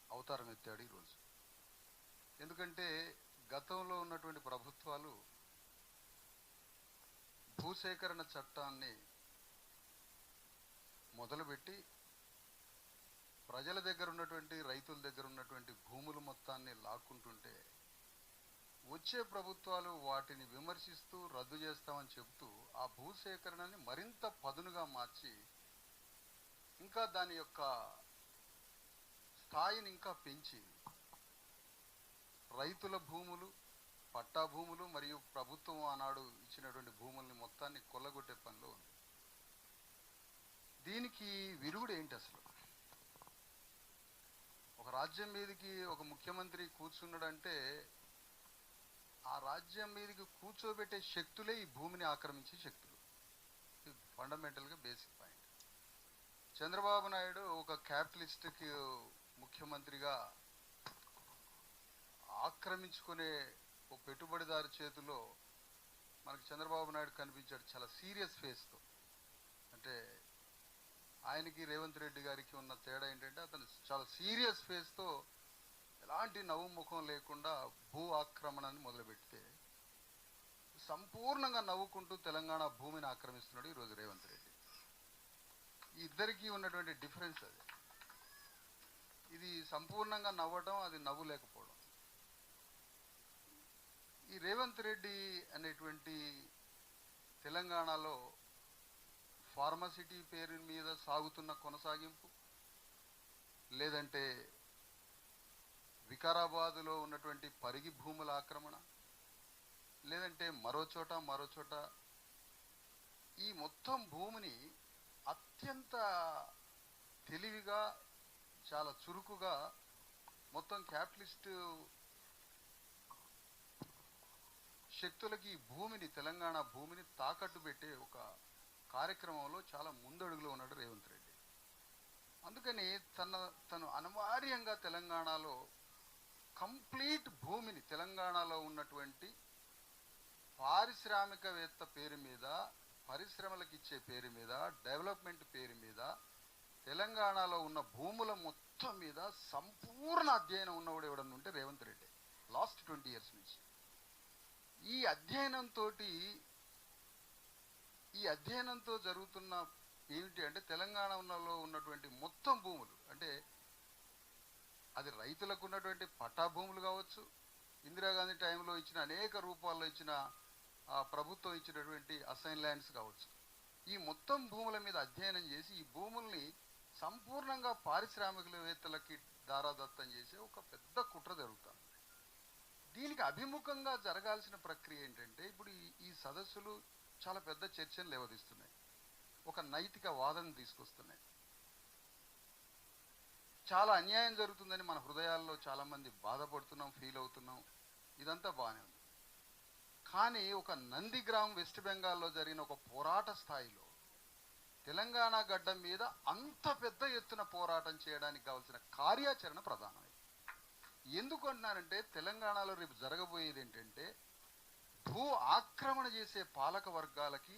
అవతారం ఎత్తాడు ఈరోజు. ఎందుకంటే గతంలో ఉన్నటువంటి ప్రభుత్వాలు భూసేకరణ చట్టాన్ని మొదలుపెట్టి ప్రజల దగ్గర ఉన్నటువంటి, రైతుల దగ్గర ఉన్నటువంటి భూములు మొత్తాన్ని లాక్కుంటుంటే వచ్చే ప్రభుత్వాలు వాటిని విమర్శిస్తూ రద్దు చేస్తామని చెబుతూ ఆ భూసేకరణని మరింత పదునుగా మార్చి ఇంకా దాని యొక్క స్థాయిని ఇంకా పెంచి రైతుల భూములు, పట్టా భూములు మరియు ప్రభుత్వం ఆనాడు ఇచ్చినటువంటి భూముల్ని మొత్తాన్ని కొల్లగొట్టే పనిలో ఉంది. దీనికి విరుగుడు ఏంటి అసలు? ఒక రాజ్యం మీదకి ఒక ముఖ్యమంత్రి కూర్చున్నాడంటే ఆ రాజ్యం మీదకి కూర్చోబెట్టే శక్తులే ఈ భూమిని ఆక్రమించే శక్తులు. ఇది ఫండమెంటల్గా బేసిక్ పాయింట్. చంద్రబాబు నాయుడు ఒక క్యాపిటలిస్ట్కి ముఖ్యమంత్రిగా ఆక్రమించుకునే ఒక పెట్టుబడిదారు చేతిలో మనకి చంద్రబాబు నాయుడు కనిపించాడు చాలా సీరియస్ ఫేస్తో. అంటే ఆయనకి రేవంత్ రెడ్డి గారికి ఉన్న తేడా ఏంటంటే అతను చాలా సీరియస్ ఫేస్తో ఎలాంటి నవ్వు ముఖం లేకుండా భూ ఆక్రమణని మొదలుపెడితే సంపూర్ణంగా నవ్వుకుంటూ తెలంగాణ భూమిని ఆక్రమిస్తున్నాడు ఈరోజు రేవంత్ రెడ్డి. ఈ ఇద్దరికీ ఉన్నటువంటి డిఫరెన్స్ అది. ఇది సంపూర్ణంగా నవ్వడం, అది నవ్వు లేకపోవడం. ఈ రేవంత్ రెడ్డి అనేటువంటి తెలంగాణలో ఫార్మసిటీ పేరు మీద సాగుతున్న కొనసాగింపు, లేదంటే వికారాబాదులో ఉన్నటువంటి పరిగి భూముల ఆక్రమణ, లేదంటే మరో చోట ఈ మొత్తం భూమిని అత్యంత తెలివిగా, చాలా చురుకుగా మొత్తం క్యాపిటలిస్టు శక్తులకి భూమిని, తెలంగాణ భూమిని తాకట్టు పెట్టే ఒక కార్యక్రమంలో చాలా ముందడుగులో ఉన్నాడు రేవంత్ రెడ్డి. అందుకని తను అనివార్యంగా తెలంగాణలో కంప్లీట్ భూమిని, తెలంగాణలో ఉన్నటువంటి పారిశ్రామికవేత్త పేరు మీద, పరిశ్రమలకు ఇచ్చే పేరు మీద, డెవలప్మెంట్ పేరు మీద, తెలంగాణలో ఉన్న భూముల మొత్తం మీద సంపూర్ణ అధ్యయనం ఉన్నవాడు ఎవడన్నా ఉంటే రేవంత్ రెడ్డి. లాస్ట్ 20 years నుంచి ఈ అధ్యయనంతో ఈ అధ్యయనంతో జరుగుతున్న ఏమిటి అంటే తెలంగాణలో ఉన్నటువంటి మొత్తం భూములు, అంటే అది రైతులకు ఉన్నటువంటి పట్టా భూములు కావచ్చు, ఇందిరాగాంధీ టైంలో ఇచ్చిన అనేక రూపాల్లో ఇచ్చిన ప్రభుత్వం ఇచ్చినటువంటి అసైన్ ల్యాండ్స్ కావచ్చు, ఈ మొత్తం భూముల మీద అధ్యయనం చేసి ఈ భూముల్ని సంపూర్ణంగా పారిశ్రామికవేత్తలకి దారాదత్తం చేసే ఒక పెద్ద కుట్ర జరుగుతుంది. దీనికి అభిముఖంగా జరగాల్సిన ప్రక్రియ ఏంటంటే ఇప్పుడు ఈ సదస్సులు చాలా పెద్ద చర్చను లేవదీస్తున్నాయి, ఒక నైతిక వాదన తీసుకొస్తున్నాయి. చాలా అన్యాయం జరుగుతుందని మన హృదయాల్లో చాలామంది బాధపడుతున్నాం, ఫీల్ అవుతున్నాం, ఇదంతా బాగానే ఉంది. కానీ ఒక నందిగ్రామ్ వెస్ట్ బెంగాల్లో జరిగిన ఒక పోరాట స్థాయిలో తెలంగాణ గడ్డ మీద అంత పెద్ద ఎత్తున పోరాటం చేయడానికి కావాల్సిన కార్యాచరణ ప్రధానమైంది. ఎందుకు అంటున్నారంటే తెలంగాణలో రేపు జరగబోయేది ఏంటంటే భూ ఆక్రమణ చేసే పాలక వర్గాలకి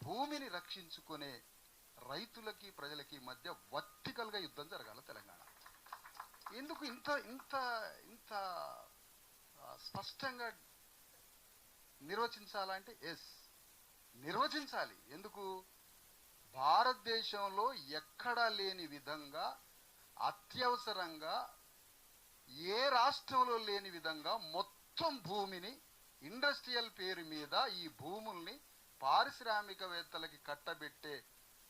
భూమిని రక్షించుకునే రైతులకి ప్రజలకి మధ్య వర్టికల్గా యుద్ధం జరగాల తెలంగాణ. ఎందుకు ఇంత ఇంత ఇంత స్పష్టంగా నిర్వచించాలంటే నిర్వచించాలి. ఎందుకు? భారతదేశంలో ఎక్కడా లేని విధంగా అత్యవసరంగా ఏ రాష్ట్రంలో లేని విధంగా మొత్తం భూమిని ఇండస్ట్రియల్ పేరు మీద ఈ భూముల్ని పారిశ్రామికవేత్తలకి కట్టబెట్టే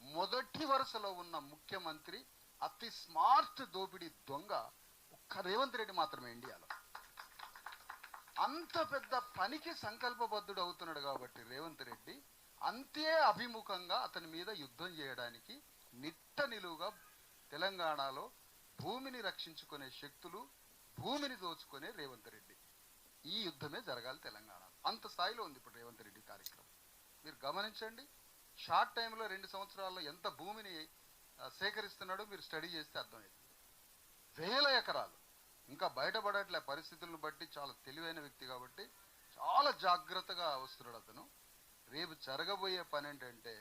మొదటి వరుసలో ఉన్న ముఖ్యమంత్రి అతి స్మార్ట్ దోపిడీ దొంగ ఒక్క రేవంత్ రెడ్డి మాత్రమే ఇండియాలో. అంత పెద్ద పనికి సంకల్పబద్ధుడు అవుతున్నాడు కాబట్టి రేవంత్ రెడ్డి అంతే అభిముఖంగా అతని మీద యుద్ధం చేయడానికి నిట్ట నిలువుగా తెలంగాణలో భూమిని రక్షించుకునే శక్తులు, భూమిని దోచుకునే రేవంత్ రెడ్డి, ఈ యుద్ధమే జరగాలి తెలంగాణ. అంత స్థాయిలో ఉంది ఇప్పుడు రేవంత్ రెడ్డి కార్యక్రమం. మీరు గమనించండి, షార్ట్ టైంలో 2 సంవత్సరాల్లో ఎంత భూమిని సేకరిస్తున్నాడో మీరు స్టడీ చేస్తే అర్థమవుతుంది. వేల ఎకరాలు. ఇంకా బయటపడట్లే పరిస్థితులను బట్టి, చాలా తెలివైన వ్యక్తి కాబట్టి చాలా జాగ్రత్తగా వస్తున్నాడు అతను. రేపు జరగబోయే పని ఏంటంటే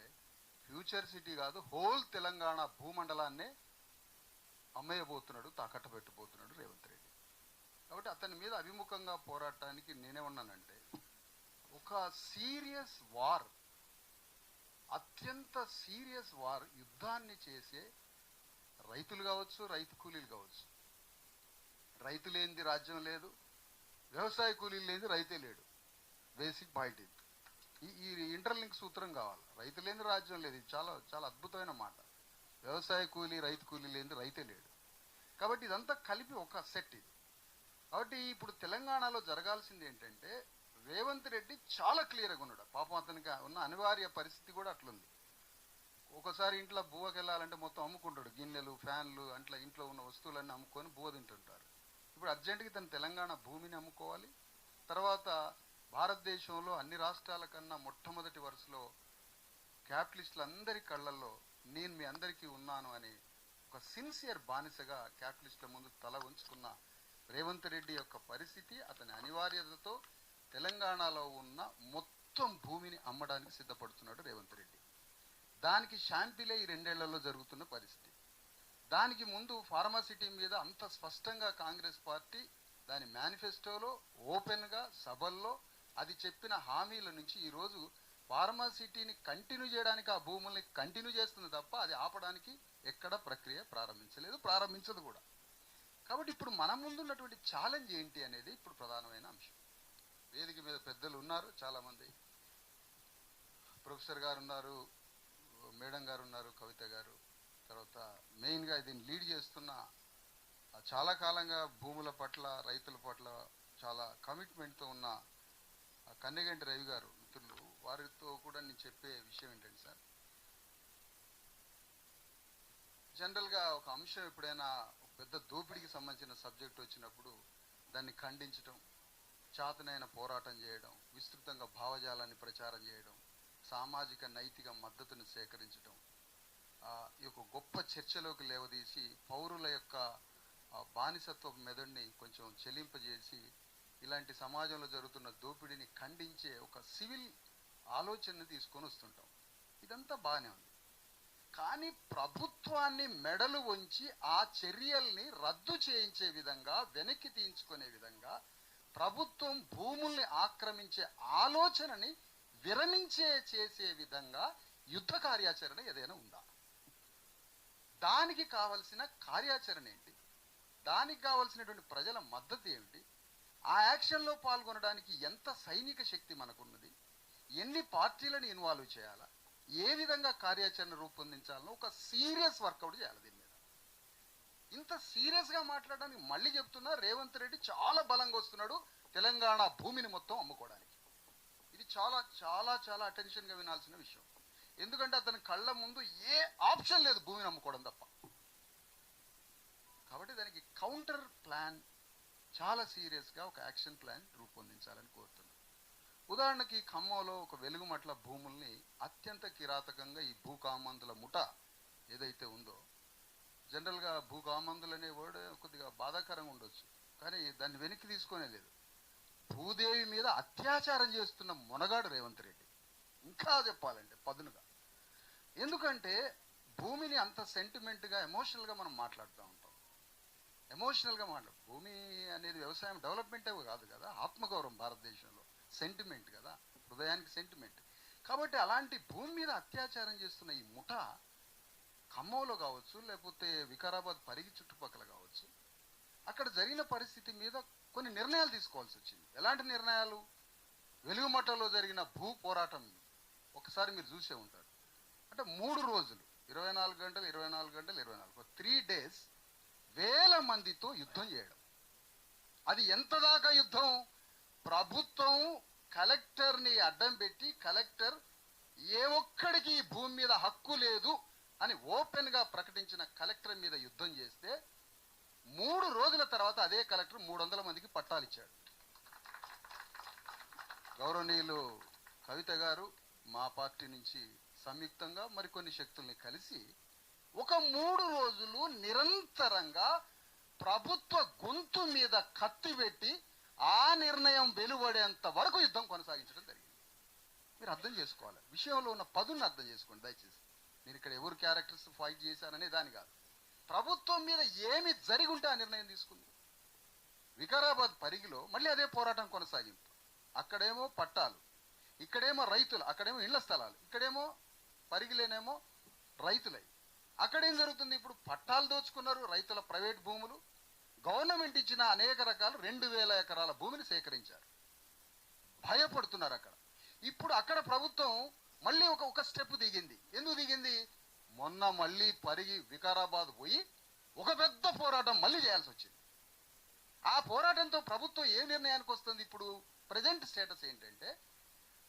ఫ్యూచర్ సిటీ కాదు, హోల్ తెలంగాణ భూమండలాన్నే అమ్మేయబోతున్నాడు, తాకట్టు పెట్టబోతున్నాడు రేవంత్ రెడ్డి. కాబట్టి అతని మీద అభిముఖంగా పోరాటానికి నేనేమన్నానంటే ఒక సీరియస్ వార్, అత్యంత సీరియస్ వార్, యుద్ధాన్ని చేసే రైతులు కావచ్చు, రైతు కూలీలు కావచ్చు. రైతు లేనిది రాజ్యం లేదు, వ్యవసాయ కూలీలు లేనిది రైతే లేడు. బేసిక్ పాయింట్ ఇది. ఈ ఇంటర్లింక్ సూత్రం కావాలి. రైతు లేని రాజ్యం లేదు, ఇది చాలా చాలా అద్భుతమైన మాట. వ్యవసాయ కూలీ, రైతు కూలీ లేనిది రైతే లేడు. కాబట్టి ఇదంతా కలిపి ఒక సెట్ ఇది. కాబట్టి ఇప్పుడు తెలంగాణలో జరగాల్సింది ఏంటంటే రేవంత్ రెడ్డి చాలా క్లియర్గా ఉన్నాడు. పాపం అతనికి ఉన్న అనివార్య పరిస్థితి కూడా అట్లుంది. ఒకసారి ఇంట్లో బువ్వకి వెళ్ళాలంటే మొత్తం అమ్ముకుంటాడు, గిన్నెలు, ఫ్యాన్లు, అట్లా ఇంట్లో ఉన్న వస్తువులన్నీ అమ్ముకొని బువ్వ తింటుంటారు. ఇప్పుడు అర్జెంటుగా తన తెలంగాణ భూమిని అమ్ముకోవాలి. తర్వాత భారతదేశంలో అన్ని రాష్ట్రాల కన్నా మొట్టమొదటి వరుసలో క్యాపిటలిస్టులు అందరి కళ్ళల్లో నేను మీ అందరికీ ఉన్నాను అని ఒక సిన్సియర్ బానిసగా క్యాపిటలిస్టుల ముందు తల ఉంచుకున్న రేవంత్ రెడ్డి యొక్క పరిస్థితి, అతని అనివార్యతతో తెలంగాణలో ఉన్న మొత్తం భూమిని అమ్మడానికి సిద్ధపడుతున్నాడు రేవంత్ రెడ్డి. దానికి శాంపిలే ఈ 2 ఏళ్లలో జరుగుతున్న పరిస్థితి. దానికి ముందు ఫార్మాసిటీ మీద అంత స్పష్టంగా కాంగ్రెస్ పార్టీ దాని మేనిఫెస్టోలో ఓపెన్గా సభల్లో అది చెప్పిన హామీల నుంచి ఈరోజు ఫార్మాసిటీని కంటిన్యూ చేయడానికి, ఆ భూముల్ని కంటిన్యూ చేస్తుంది తప్ప అది ఆపడానికి ఎక్కడ ప్రక్రియ ప్రారంభించలేదు, ప్రారంభించదు కూడా. కాబట్టి ఇప్పుడు మన ముందున్నటువంటి ఛాలెంజ్ ఏంటి అనేది ఇప్పుడు ప్రధానమైన అంశం. వేదిక మీద పెద్దలు ఉన్నారు, చాలామంది ప్రొఫెసర్ గారు ఉన్నారు, మేడం గారు ఉన్నారు, కవిత గారు, తర్వాత మెయిన్గా దీన్ని లీడ్ చేస్తున్న చాలా కాలంగా భూముల పట్ల, రైతుల పట్ల చాలా కమిట్మెంట్తో ఉన్న కన్నెగంటి రవి గారు మిత్రులు, వారితో కూడా నేను చెప్పే విషయం ఏంటంటే సార్, జనరల్గా ఒక అంశం ఎప్పుడైనా పెద్ద దోపిడీకి సంబంధించిన సబ్జెక్ట్ వచ్చినప్పుడు దాన్ని ఖండించడం, చాతనైన పోరాటం చేయడం, విస్తృతంగా భావజాలాన్ని ప్రచారం చేయడం, సామాజిక నైతిక మద్దతును సేకరించడం, ఈ యొక్క గొప్ప చర్చలోకి లేవదీసి పౌరుల యొక్క బానిసత్వ మెదడుని కొంచెం చెలింపజేసి ఇలాంటి సమాజంలో జరుగుతున్న దోపిడీని ఖండించే ఒక సివిల్ ఆలోచనని తీసుకొని వస్తుంటాం. ఇదంతా బాగానే ఉంది. కానీ ప్రభుత్వాన్ని మెడలు వంచి ఆ చర్యల్ని రద్దు చేయించే విధంగా, వెనక్కి తీయించుకునే విధంగా ప్రభుత్వం భూముల్ని ఆక్రమించే ఆలోచనని చేసే విధంగా యుద్ధ కార్యాచరణ ఏదైనా ఉందా? దానికి కావలసిన కార్యాచరణ ఏంటి? దానికి కావలసినటువంటి ప్రజల మద్దతు ఏమిటి? ఆ యాక్షన్లో పాల్గొనడానికి ఎంత సైనిక శక్తి మనకున్నది? ఎన్ని పార్టీలను ఇన్వాల్వ్ చేయాలా? ఏ విధంగా కార్యాచరణ రూపొందించాలనో ఒక సీరియస్ వర్కౌట్ చేయాలి. దీని మీద ఇంత సీరియస్గా మాట్లాడడానికి మళ్ళీ చెప్తున్నా, రేవంత్ రెడ్డి చాలా బలంగా వస్తున్నాడు తెలంగాణ భూమిని మొత్తం అమ్ముకోవడానికి. ఇది చాలా చాలా చాలా అటెన్షన్గా వినాల్సిన విషయం. ఎందుకంటే అతని కళ్ళ ముందు ఏ ఆప్షన్ లేదు భూమిని అమ్ముకోవడం తప్ప. కాబట్టి దానికి కౌంటర్ ప్లాన్ చాలా సీరియస్గా ఒక యాక్షన్ ప్లాన్ రూపొందించాలని కోరుతున్నాను. ఉదాహరణకి ఖమ్మంలో ఒక వెలుగుమట్ల భూముల్ని అత్యంత కిరాతకంగా ఈ భూకామందుల ముఠ ఏదైతే ఉందో, జనరల్గా భూకామందులు అనే వర్డ్ కొద్దిగా బాధాకరంగా ఉండొచ్చు, కానీ దాన్ని వెనక్కి తీసుకునే లేదు. భూదేవి మీద అత్యాచారం చేస్తున్న మొనగాడు రేవంత్ రెడ్డి. ఇంకా చెప్పాలంటే పదునుగా, ఎందుకంటే భూమిని అంత సెంటిమెంట్గా ఎమోషనల్గా మనం మాట్లాడుతూ ఉంటాం. ఎమోషనల్గా భూమి అనేది వ్యవసాయం డెవలప్మెంట్ కాదు కదా, ఆత్మగౌరవం భారతదేశంలో సెంటిమెంట్ కదా, హృదయానికి సెంటిమెంట్. కాబట్టి అలాంటి భూమి మీద అత్యాచారం చేస్తున్న ఈ ముఠ ఖమ్మంలో కావచ్చు, లేకపోతే వికారాబాద్ పరిగి చుట్టుపక్కల కావచ్చు, అక్కడ జరిగిన పరిస్థితి మీద కొన్ని నిర్ణయాలు తీసుకోవాల్సి వచ్చింది. ఎలాంటి నిర్ణయాలు? వెలుగుమట్టలో జరిగిన భూ పోరాటం ఒకసారి మీరు చూసే ఉంటారు. అంటే 3 రోజులు 24 గంటలు 3 days వేల మందితో యుద్ధం చేయడం. అది ఎంత దాకా యుద్ధం? ప్రభుత్వం కలెక్టర్ని అడ్డం పెట్టి, కలెక్టర్ ఏ ఒక్కడికి ఈ భూమి మీద హక్కు లేదు అని ఓపెన్గా ప్రకటించిన కలెక్టర్ మీద యుద్ధం చేస్తే 3 రోజుల తర్వాత అదే కలెక్టర్ 300 మందికి పట్టాలు ఇచ్చాడు. గౌరవనీయులు కవిత గారు మా పార్టీ నుంచి సంయుక్తంగా మరికొన్ని శక్తుల్ని కలిసి ఒక 3 రోజులు నిరంతరంగా ప్రభుత్వ గొంతు మీద కత్తి పెట్టి ఆ నిర్ణయం వెలువడేంత వరకు యుద్ధం కొనసాగించడం జరిగింది. మీరు అర్థం చేసుకోవాలి, విషయంలో ఉన్న పదును అర్థం చేసుకోండి దయచేసి. నేను ఇక్కడ ఎవరు క్యారెక్టర్స్ ఫైట్ చేశాననే దాని కాదు, ప్రభుత్వం మీద ఏమి జరిగి ఉంటే ఆ నిర్ణయం తీసుకుంది. వికారాబాద్ పరిగిలో మళ్ళీ అదే పోరాటం కొనసాగింపు. అక్కడేమో పట్టాలు, ఇక్కడేమో రైతులు, అక్కడేమో ఇళ్ల స్థలాలు, ఇక్కడేమో పరిగిలేనేమో రైతులై. అక్కడేం జరుగుతుంది? ఇప్పుడు పట్టాలు దోచుకున్నారు, రైతుల ప్రైవేట్ భూములు, గవర్నమెంట్ ఇచ్చిన అనేక రకాల 2000 ఎకరాల భూమిని సేకరించారు. భయపడుతున్నారు అక్కడ. ఇప్పుడు అక్కడ ప్రభుత్వం మళ్ళీ ఒక స్టెప్ దిగింది. ఎందుకు దిగింది? మొన్న మళ్ళీ పరిగి వికారాబాద్ పోయి ఒక పెద్ద పోరాటం మళ్ళీ చేయాల్సి వచ్చింది. ఆ పోరాటంతో ప్రభుత్వం ఏ నిర్ణయానికి వస్తుంది? ఇప్పుడు ప్రజెంట్ స్టేటస్ ఏంటంటే,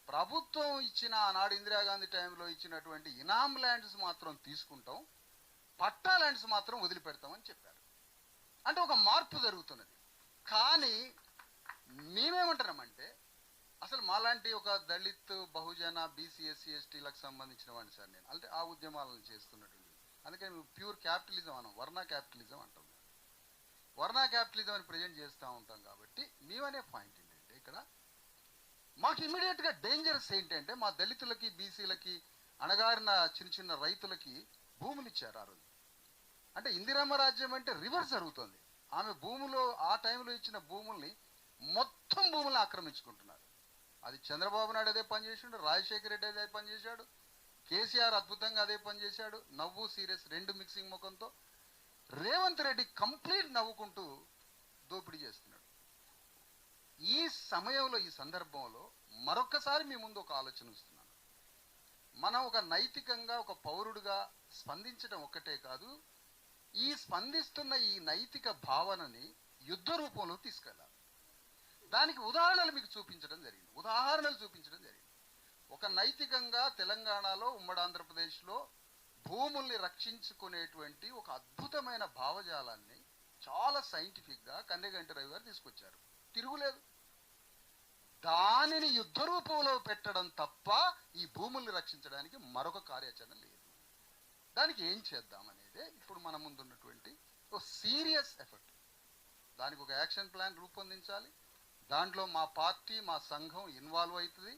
ప్రభుత్వం ఇచ్చిన ఆనాడు ఇందిరాగాంధీ టైంలో ఇచ్చినటువంటి ఇనామ్ ల్యాండ్స్ మాత్రం తీసుకుంటాం, పట్టా ల్యాండ్స్ మాత్రం వదిలిపెడతామని చెప్పారు. అంటే ఒక మార్పు జరుగుతున్నది. కానీ మేమేమంటున్నామంటే, అసలు మాలాంటి ఒక దళిత్ బహుజన బీసీ ఎస్సీ ఎస్టీలకు సంబంధించిన వాడిని సార్ నేను, అంటే ఆ ఉద్యమాలను చేస్తున్నటువంటి. అందుకని ప్యూర్ క్యాపిటలిజం అనం, వర్ణ క్యాపిటలిజం అంటాం. వర్ణ క్యాపిటలిజం అని ప్రజెంట్ చేస్తూ ఉంటాం. కాబట్టి మేమనే పాయింట్ ఏంటంటే, ఇక్కడ మాకు ఇమీడియట్గా డేంజరస్ ఏంటంటే, మా దళితులకి బీసీలకి అణగారిన చిన్న రైతులకి భూములు ఇచ్చారు ఆ రోజు. అంటే ఇందిరమ్మ రాజ్యం అంటే రివర్స్ జరుగుతుంది. ఆమె భూములో ఆ టైంలో ఇచ్చిన భూముల్ని మొత్తం భూములను ఆక్రమించుకుంటున్నారు. అది చంద్రబాబు నాయుడు అదే పని చేసాడు, రాజశేఖర రెడ్డి అదే పని చేశాడు, కేసీఆర్ అద్భుతంగా అదే పని చేశాడు. నవ్వు సీరియస్ 2 మిక్సింగ్ ముఖంతో రేవంత్ రెడ్డి కంప్లీట్ నవ్వుకుంటూ దోపిడీ చేస్తున్నాడు. ఈ సమయంలో, ఈ సందర్భంలో మరొక్కసారి మీ ముందు ఒక ఆలోచన వస్తున్నాను. మనం ఒక నైతికంగా ఒక పౌరుడుగా స్పందించడం ఒక్కటే కాదు, ఈ స్పందిస్తున్న ఈ నైతిక భావనని యుద్ధ రూపంలో తీసుకెళ్ళాలి. దానికి ఉదాహరణలు మీకు చూపించడం జరిగింది. ఒక నైతికంగా తెలంగాణలో, ఉమ్మడి ఆంధ్రప్రదేశ్లో భూముల్ని రక్షించుకునేటువంటి ఒక అద్భుతమైన భావజాలాన్ని చాలా సైంటిఫిక్గా కన్నెగంటి రవి గారు తీసుకొచ్చారు. తిరుగులేదు. దానిని యుద్ధ రూపంలో పెట్టడం తప్ప ఈ భూముల్ని రక్షించడానికి మరొక కార్యాచరణ లేదు. దానికి ఏం చేద్దామనేదే ఇప్పుడు మన ముందున్నటువంటి ఒక సీరియస్ ఎఫర్ట్. దానికి ఒక యాక్షన్ ప్లాన్ రూపొందించాలి. దాంట్లో మా పార్టీ, మా సంఘం ఇన్వాల్వ్ అవుతుంది.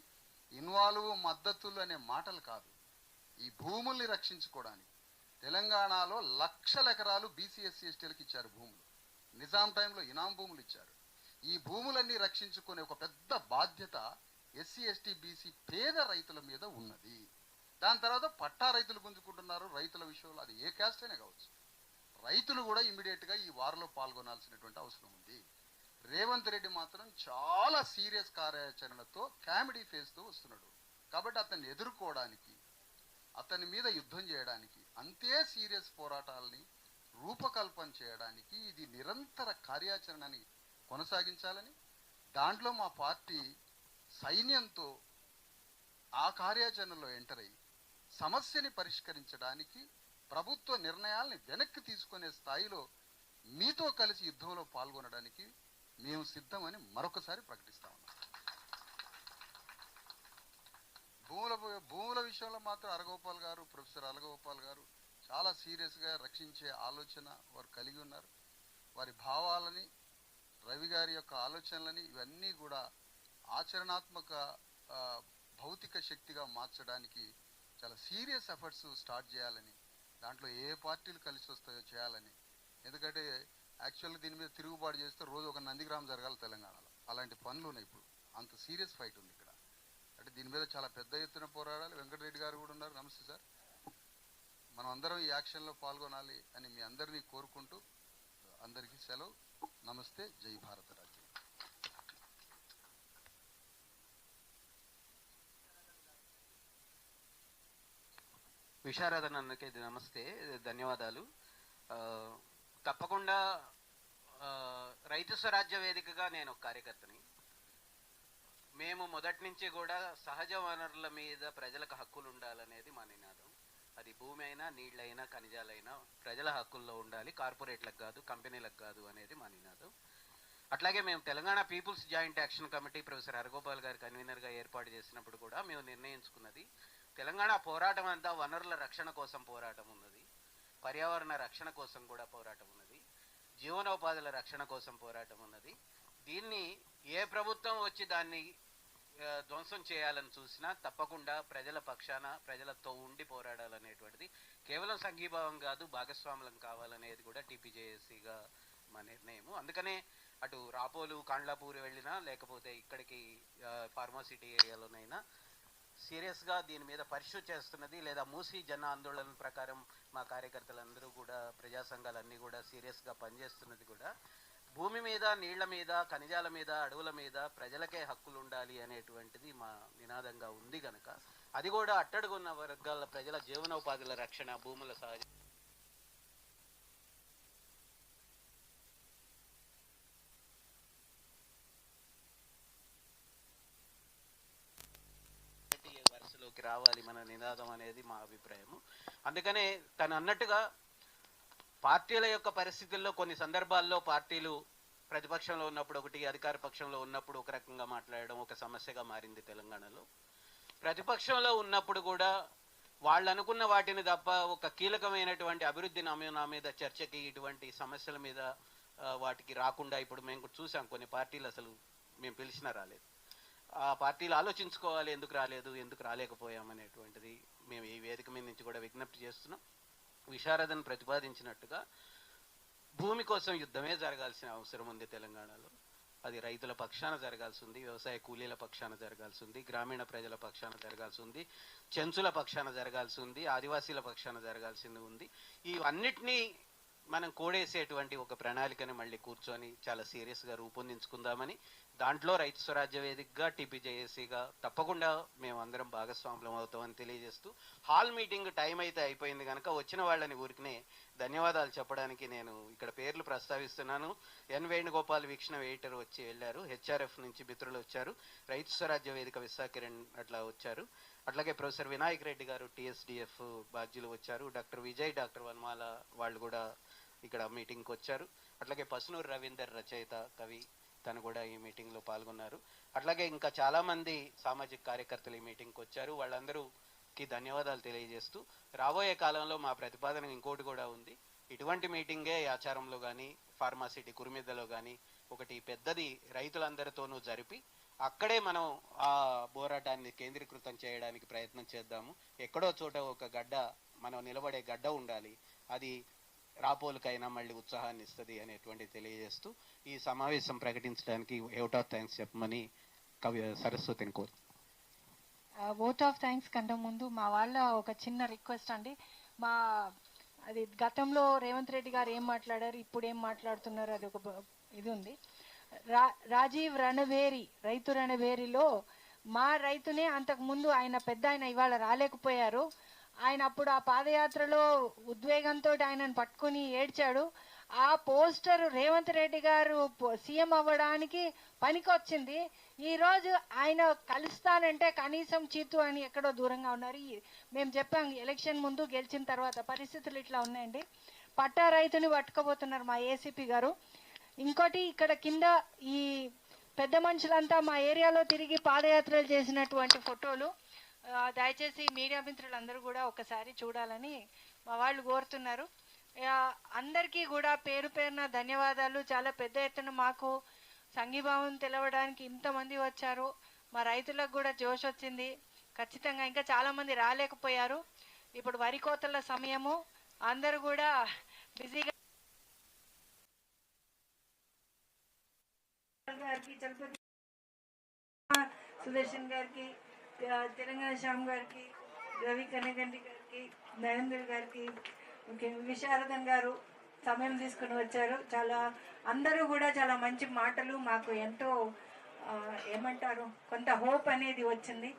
ఇన్వాల్వ్, మద్దతులు అనే మాటలు కాదు. ఈ భూముల్ని రక్షించుకోవడానికి తెలంగాణలో లక్షల ఎకరాలు బీసీ ఎస్సీ ఎస్టీలకు ఇచ్చారు భూములు. నిజాం టైంలో ఇనాం భూములు ఇచ్చారు. ఈ భూములన్నీ రక్షించుకునే ఒక పెద్ద బాధ్యత ఎస్సీ ఎస్టీ బీసీ పేద రైతుల మీద ఉన్నది. దాని తర్వాత పట్టా రైతులు గుంజుకుంటున్నారు. రైతుల విషయంలో అది ఏ క్యాస్ట్ అయినా కావచ్చు. రైతులు కూడా ఇమీడియట్గా ఈ వారిలో పాల్గొనాల్సినటువంటి అవసరం ఉంది. రేవంత్ రెడ్డి మాత్రం చాలా సీరియస్ కార్యాచరణతో కామెడీ ఫేస్తో వస్తున్నాడు. కాబట్టి అతన్ని ఎదుర్కోవడానికి, అతని మీద యుద్ధం చేయడానికి, అంతే సీరియస్ పోరాటాలని రూపకల్పన చేయడానికి ఇది నిరంతర కార్యాచరణని కొనసాగించాలని, దాంట్లో మా పార్టీ సైన్యంతో ఆ కార్యాచరణలో ఎంటర్ అయ్యి సమస్యని పరిష్కరించడానికి, ప్రభుత్వ నిర్ణయాల్ని వెనక్కి తీసుకునే స్థాయిలో మీతో కలిసి యుద్ధంలో పాల్గొనడానికి మేము సిద్ధమని మరొకసారి ప్రకటిస్తా ఉన్నాం. భూముల విషయంలో మాత్రం అరగోపాల్ గారు, ప్రొఫెసర్ అరగోపాల్ గారు చాలా సీరియస్గా రక్షించే ఆలోచన వారు కలిగి ఉన్నారు. వారి భావాలని, రవి గారి యొక్క ఆలోచనలని ఇవన్నీ కూడా ఆచరణాత్మక భౌతిక శక్తిగా మార్చడానికి చాలా సీరియస్ ఎఫర్ట్స్ స్టార్ట్ చేయాలని, దాంట్లో ఏ పార్టీలు కలిసి వస్తాయో చేయాలని. ఎందుకంటే యాక్చువల్గా దీని మీద తిరుగుబాటు చేస్తే రోజు ఒక నందిగ్రామం జరగాలి తెలంగాణలో. అలాంటి పనులు ఉన్నాయి. ఇప్పుడు అంత సీరియస్ ఫైట్ ఉంది ఇక్కడ. అంటే దీని మీద చాలా పెద్ద ఎత్తున పోరాడాలి. వెంకటరెడ్డి గారు కూడా ఉన్నారు. నమస్తే సార్. మనం అందరం ఈ యాక్షన్లో పాల్గొనాలి అని మీ అందరినీ కోరుకుంటూ అందరికీ సెలవు. నమస్తే. జై భారత రాజ్యం. విశారదన్ అన్నకి నమస్తే, ధన్యవాదాలు. తప్పకుండా రైతు స్వరాజ్య వేదికగా నేను ఒక కార్యకర్తని. మేము మొదటి నుంచి కూడా సహజ వనరుల మీద ప్రజలకు హక్కులు ఉండాలనేది మా నినాదం. అది భూమి అయినా, నీళ్ళైనా, ఖనిజాలైనా ప్రజల హక్కుల్లో ఉండాలి, కార్పొరేట్లకు కాదు, కంపెనీలకు కాదు అనేది మా నినాదం. అట్లాగే మేము Telangana people's joint action committee professor Haragopal గారు కన్వీనర్గా ఏర్పాటు చేసినప్పుడు కూడా మేము నిర్ణయించుకున్నది, తెలంగాణ పోరాటం అంతా వనరుల రక్షణ కోసం పోరాటం ఉన్నది, పర్యావరణ రక్షణ కోసం కూడా పోరాటం ఉన్నది, జీవనోపాధుల రక్షణ కోసం పోరాటం ఉన్నది. దీన్ని ఏ ప్రభుత్వం వచ్చి దాన్ని ధ్వంసం చేయాలని చూసినా తప్పకుండా ప్రజల పక్షాన, ప్రజలతో ఉండి పోరాడాలనేటువంటిది కేవలం సంఘీభావం కాదు, భాగస్వాములం కావాలనేది కూడా టీపీజేఏసీగా మా నిర్ణయము. అందుకనే అటు రాపోలు, కాండ్లాపూర్ వెళ్ళినా, లేకపోతే ఇక్కడికి ఫార్మాసిటీ ఏరియాలోనైనా సీరియస్గా దీని మీద పరిశోధన చేస్తున్నది. లేదా మూసీ జన ఆందోళన ప్రకారం మా కార్యకర్తలందరూ కూడా, ప్రజా సంఘాలన్నీ కూడా సీరియస్గా పనిచేస్తున్నది కూడా భూమి మీద, నీళ్ల మీద, ఖనిజాల మీద, అడవుల మీద ప్రజలకే హక్కులు ఉండాలి అనేటువంటిది మా నినాదంగా ఉంది కనుక అది కూడా అట్టడుగున్న వర్గాల ప్రజల జీవనోపాధుల రక్షణ, భూముల సహజ వరుసలోకి రావాలి మన నినాదం అనేది మా అభిప్రాయము. అందుకనే తను అన్నట్టుగా పార్టీల యొక్క పరిస్థితుల్లో కొన్ని సందర్భాల్లో పార్టీలు ప్రతిపక్షంలో ఉన్నప్పుడు ఒకటి, అధికార పక్షంలో ఉన్నప్పుడు ఒక రకంగా మాట్లాడడం ఒక సమస్యగా మారింది తెలంగాణలో. ప్రతిపక్షంలో ఉన్నప్పుడు కూడా వాళ్ళు అనుకున్న వాటిని తప్ప ఒక కీలకమైనటువంటి అభివృద్ధి నమూనా మీద చర్చకి, ఇటువంటి సమస్యల మీద వాటికి రాకుండా ఇప్పుడు మేము చూసాం కొన్ని పార్టీలు అసలు మేము పిలిచినా రాలేదు. ఆ పార్టీలు ఆలోచించుకోవాలి ఎందుకు రాలేదు, ఎందుకు రాలేకపోయామనేటువంటిది మేము ఈ వేదిక మీద నుంచి కూడా విజ్ఞప్తి చేస్తున్నాం. విశారదను ప్రతిపాదించినట్టుగా భూమి కోసం యుద్ధమే జరగాల్సిన అవసరం ఉంది తెలంగాణలో. అది రైతుల పక్షాన జరగాల్సి ఉంది, వ్యవసాయ కూలీల పక్షాన జరగాల్సి ఉంది, గ్రామీణ ప్రజల పక్షాన జరగాల్సి ఉంది, చెంచుల పక్షాన జరగాల్సి ఉంది, ఆదివాసీల పక్షాన జరగాల్సింది ఉంది. ఈ అన్నిటినీ మనం కోడేసేటువంటి ఒక ప్రణాళికని మళ్ళీ కూర్చొని చాలా సీరియస్గా రూపొందించుకుందామని, దాంట్లో రైతు స్వరాజ్య వేదికగా, టీపీజేఏసీగా తప్పకుండా మేము అందరం భాగస్వాములం అవుతామని తెలియజేస్తూ, హాల్ మీటింగ్ టైం అయితే అయిపోయింది కనుక వచ్చిన వాళ్ళని ఊరికనే ధన్యవాదాలు చెప్పడానికి నేను ఇక్కడ పేర్లు ప్రస్తావిస్తున్నాను. ఎన్ వేణుగోపాల్ వీక్షణ ఎడిటర్ వచ్చి వెళ్ళారు, హెచ్ఆర్ఎఫ్ నుంచి మిత్రులు వచ్చారు, రైతు స్వరాజ్య వేదిక విశాఖకిరణ్ అట్లా వచ్చారు, అట్లాగే ప్రొఫెసర్ వినాయక్ రెడ్డి గారు టీఎస్డిఎఫ్ బాధ్యులు వచ్చారు, డాక్టర్ విజయ్, డాక్టర్ వన్మాల వాళ్ళు కూడా ఇక్కడ మీటింగ్కి వచ్చారు, అట్లాగే పసునూరు రవీందర్ రచయిత, కవి, తను కూడా ఈ మీటింగ్లో పాల్గొన్నారు. అట్లాగే ఇంకా చాలామంది సామాజిక కార్యకర్తలు ఈ మీటింగ్కి వచ్చారు. వాళ్ళందరూకి ధన్యవాదాలు తెలియజేస్తూ, రాబోయే కాలంలో మా ప్రతిపాదన ఇంకోటి కూడా ఉంది. ఇటువంటి మీటింగే ఆచారంలో కానీ, ఫార్మాసిటీ కురిమిద్దలో కానీ ఒకటి పెద్దది రైతులందరితోనూ జరిపి అక్కడే మనం ఆ పోరాటాన్ని కేంద్రీకృతం చేయడానికి ప్రయత్నం చేద్దాము. ఎక్కడో చోట ఒక గడ్డ, మనం నిలబడే గడ్డ ఉండాలి, అది రాపోలకైనా మళ్ళీ ఉత్సాహాన్ని ఇస్తుంది అనేటువంటి తెలియజేస్తూ ఈ సమావేశం ప్రకటించడానికి అవుట్ ఆఫ్ థ్యాంక్స్ చెప్పమని కవి సరస్వతిని కోరు. ఓట్ ఆఫ్ థ్యాంక్స్ కంటే ముందు మా వాళ్ళ ఒక చిన్న రిక్వెస్ట్ అండి. మా అది గతంలో రేవంత్ రెడ్డి గారు ఏం మాట్లాడారు, ఇప్పుడు ఏం మాట్లాడుతున్నారు, అది ఒక ఇది ఉంది. రాజీవ్ రణవేరి రైతు రణవేరిలో మా రైతునే అంతకుముందు ఆయన పెద్ద ఆయన ఇవాళ రాలేకపోయారు. ఆయన అప్పుడు ఆ పాదయాత్రలో ఉద్వేగంతో ఆయనను పట్టుకుని ఏడ్చాడు. ఆ పోస్టర్ రేవంత్ రెడ్డి గారు సీఎం అవ్వడానికి పనికొచ్చింది. ఈరోజు ఆయన కలుస్తానంటే కనీసం చీతు అని ఎక్కడో దూరంగా ఉన్నారు. మేము చెప్పాం ఎలక్షన్ ముందు, గెలిచిన తర్వాత పరిస్థితులు ఇట్లా ఉన్నాయండి. పట్టా రైతుని పట్టుకోబోతున్నారు మా ఏసీపీ గారు. ఇంకోటి ఇక్కడ కింద ఈ పెద్ద మనుషులంతా మా ఏరియాలో తిరిగి పాదయాత్రలు చేసినటువంటి ఫోటోలు దయచేసి మీడియా మిత్రులందరూ కూడా ఒకసారి చూడాలని మా వాళ్ళు కోరుతున్నారు. అందరికీ కూడా పేరు పేరున ధన్యవాదాలు. చాలా పెద్ద ఎత్తున మాకు సంఘీభావం తెలవడానికి ఇంతమంది వచ్చారు. మా రైతులకు కూడా జోష్ వచ్చింది. ఖచ్చితంగా ఇంకా చాలామంది రాలేకపోయారు. ఇప్పుడు వరి కోతల సమయము, అందరూ కూడా బిజీగా గారికి, చలపతి సుదర్శన్ గారికి, తెలంగాణ శ్యామ్ గారికి, రవి కనగండి గారికి, నరేందర్ గారికి, విశారదన్ గారు సమయం తీసుకుని వచ్చారు. చాలా అందరూ కూడా చాలా మంచి మాటలు, మాకు ఎంతో ఏమంటారు కొంత హోప్ అనేది వచ్చింది.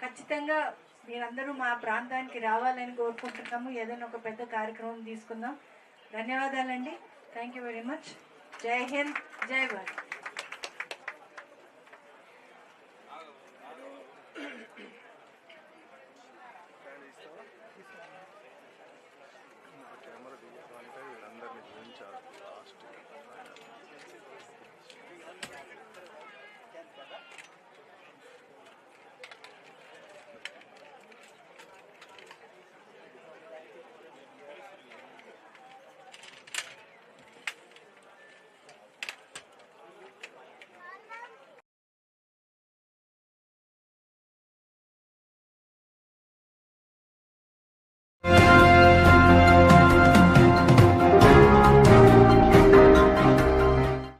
ఖచ్చితంగా మీరందరూ మా ప్రాంతానికి రావాలని కోరుకుంటున్నాము. ఏదైనా ఒక పెద్ద కార్యక్రమం తీసుకుందాం. ధన్యవాదాలండి. Thank you very much. జై హింద్, జై భారత్.